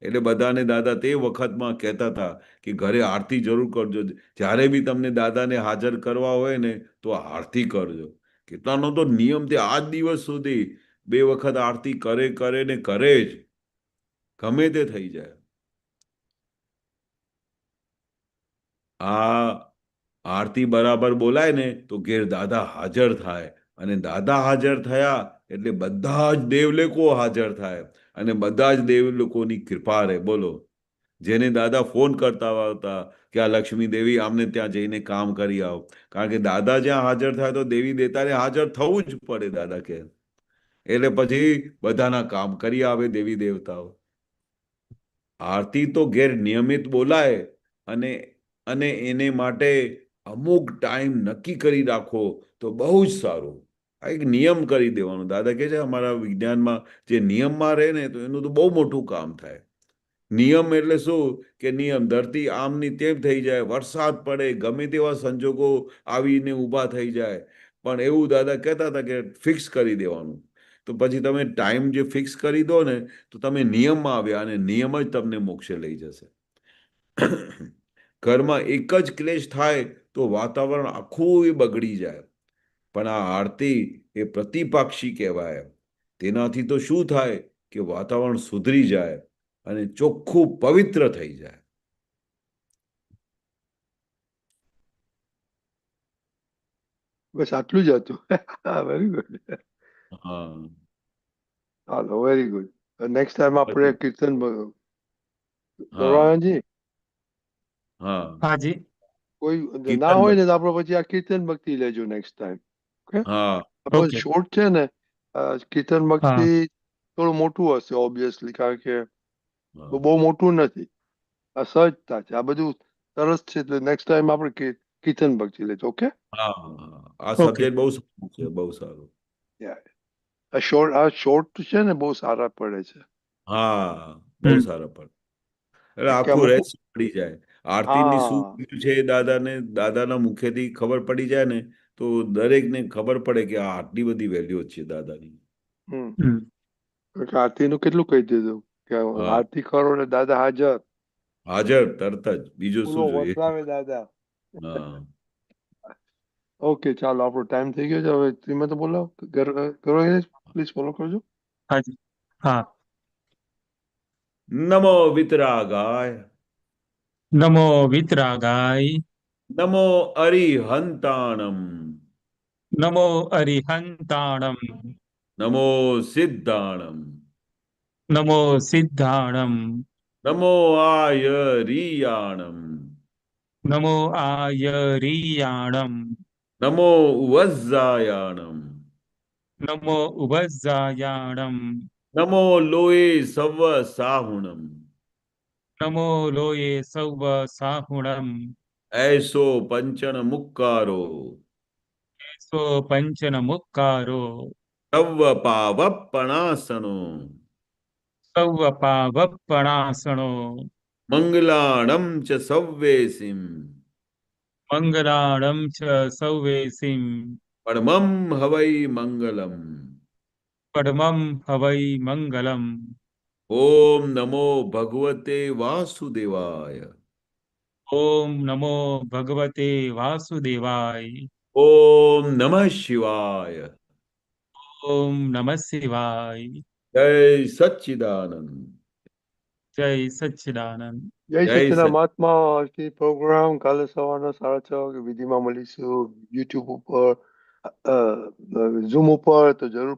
એટલે બધાને દાદા તે વખતમાં કહેતા હતા કે ઘરે આરતી જરૂર કરજો. જ્યારે બી તમને દાદાને હાજર કરવા હોય ને તો આરતી કરજો. કેટલાનો તો નિયમ તે આજ દિવસ સુધી 2 વખત આરતી કરે ને કરે જ, ગમે તે થઈ જાય. આ આરતી બરાબર બોલાય ને તો ઘેર દાદા હાજર થાય અને દાદા હાજર થયા એટલે બધા જ દેવલોકો હાજર થાય અને બધા જ દેવલોકોની કૃપા રહે. બોલો. જેને દાદા ફોન કરતા હતા કે આ લક્ષ્મી દેવી આમને ત્યાં જઈને કામ કરી આવો. કારણ કે દાદા જ્યાં હાજર થાય તો દેવી દેવતાને હાજર થવું જ પડે દાદા કે. એટલે પછી બધાના કામ કરી આવે દેવી દેવતાઓ. આરતી તો ઘેર નિયમિત બોલાય અને અને એને માટે અમુક ટાઈમ નક્કી કરી રાખો તો બહુ જ સારું. આ એક નિયમ કરી દેવાનો. દાદા કહે છે અમારા વિજ્ઞાનમાં જે નિયમમાં રહે ને તો એનું તો બહુ મોટું કામ થાય. નિયમ એટલે શું કે નિયમ ધરતી આમની તેમ થઈ જાય, વરસાદ પડે, ગમે તેવા સંજોગો આવીને ઊભા થઈ જાય, પણ એવું દાદા કહેતા હતા કે ફિક્સ કરી દેવાનું. તો પછી તમે ટાઈમ જે ફિક્સ કરી દો ને તો તમે નિયમમાં આવ્યા અને નિયમ જ તમને મોક્ષે લઈ જશે. ઘરમાં એક જ ક્લેશ થાય તો વાતાવરણ આખું બગડી જાય. પણ આ આરતી એ પ્રતિપાક્ષી કહેવાય. તેનાથી તો શું થાય કે વાતાવરણ સુધરી જાય અને ચોખ્ખું પવિત્ર થઈ જાય. બસ આટલું જ હતું. Very good. હા ચાલો, વેરી ગુડ. નેક્સ્ટ ટાઈમ આપણે કીર્તન હા ગૌરવાનંદજી હા હા જી કોઈ ના કીર્તન હોય ને તો આપણે પછી આ કીર્તન ભક્તિ લેજો નેક્સ્ટ ટાઈમ. ઓકે, હા બસ ઓકે શોર્ટ છે ને. કીર્તન હા ભક્તિ થોડું મોટું હશે ઓબ્વિયસલી, કારણ કે હા બહુ મોટું નથી. આ સહજતા છે, આ બધું સરસ છે. એટલે નેક્સ્ટ ટાઈમ આપણે કીર્તન ભક્તિ લેજો. ઓકે, હા હા. આ ઓકે સબ્જેક્ટ બહુ સારું છે, બહુ સારું. આ શોર્ટ છે ને બહુ સારા પડે છે. હા બહુ હમ સારા પણ એટલે કે આખું અમુક રહેસ્ય પડી જાય. આરતીની શું હા value છે એ દાદાના મુખેથી ખબર પડી જાય ને તો દરેકને ખબર પડે કે આ આટલી બધી વેલ્યુ છે દાદાની. હમ હમ આરતીનું કેટલું કહી દીધું કે હા આરતી કરો ને દાદા હાજર, હાજર તરત જ, બીજું ફૂલો શું જોઈએ. વરસાવે દાદા. હા ઓકે, ચાલો, આપણો ટાઈમ થઈ ગયો છે. હવે તમે તો બોલો, પ્લીઝ ફોલો કરજો. હા જી હા. નમો વિતરાગાય, નમો વિતરાગાય, નમો અરિહંતાણમ, નમો અરિહંતાણમ, નમો સિદ્ધાણમ, નમો સિદ્ધાણમ, નમો આયરિયાણમ, નમો આયરિયાણમ, નમો ઉવઝ્ઝાયાણમ, નમો ઉભજાયાણમ, નમો લોય સવ સાહુણમ, નમો લોયે સૌવ સાહુણમ, ऐसो पंचन मुक्कारो, સો પંચન મુક્કારો, तव पावप्पणासनो, સૌવ પાવપણાસણો, मंगलाणं च सव्वेसिं, મંગલાણમ ચ સૌવેસિમ, परमं हवै मंगलम्. પડમમ હવૈ મંગલમ. ओम नमो भगवते वासुदेवाय, ઓમ નમો ભગવતે વાસુદેવાય, ओम नमः शिवाय, ઓમ નમઃ શિવાય, जय सच्चिदानंद, જય સચ્ચિદાનંદ. જય जय સચિદાનંદ सच મહાત્મા. આજથી પ્રોગ્રામ કાલે સવારના 6:30 વિધિમાં મળીશું યુટ્યુબ ઉપર, ઝૂમ ઉપર. તો જરૂર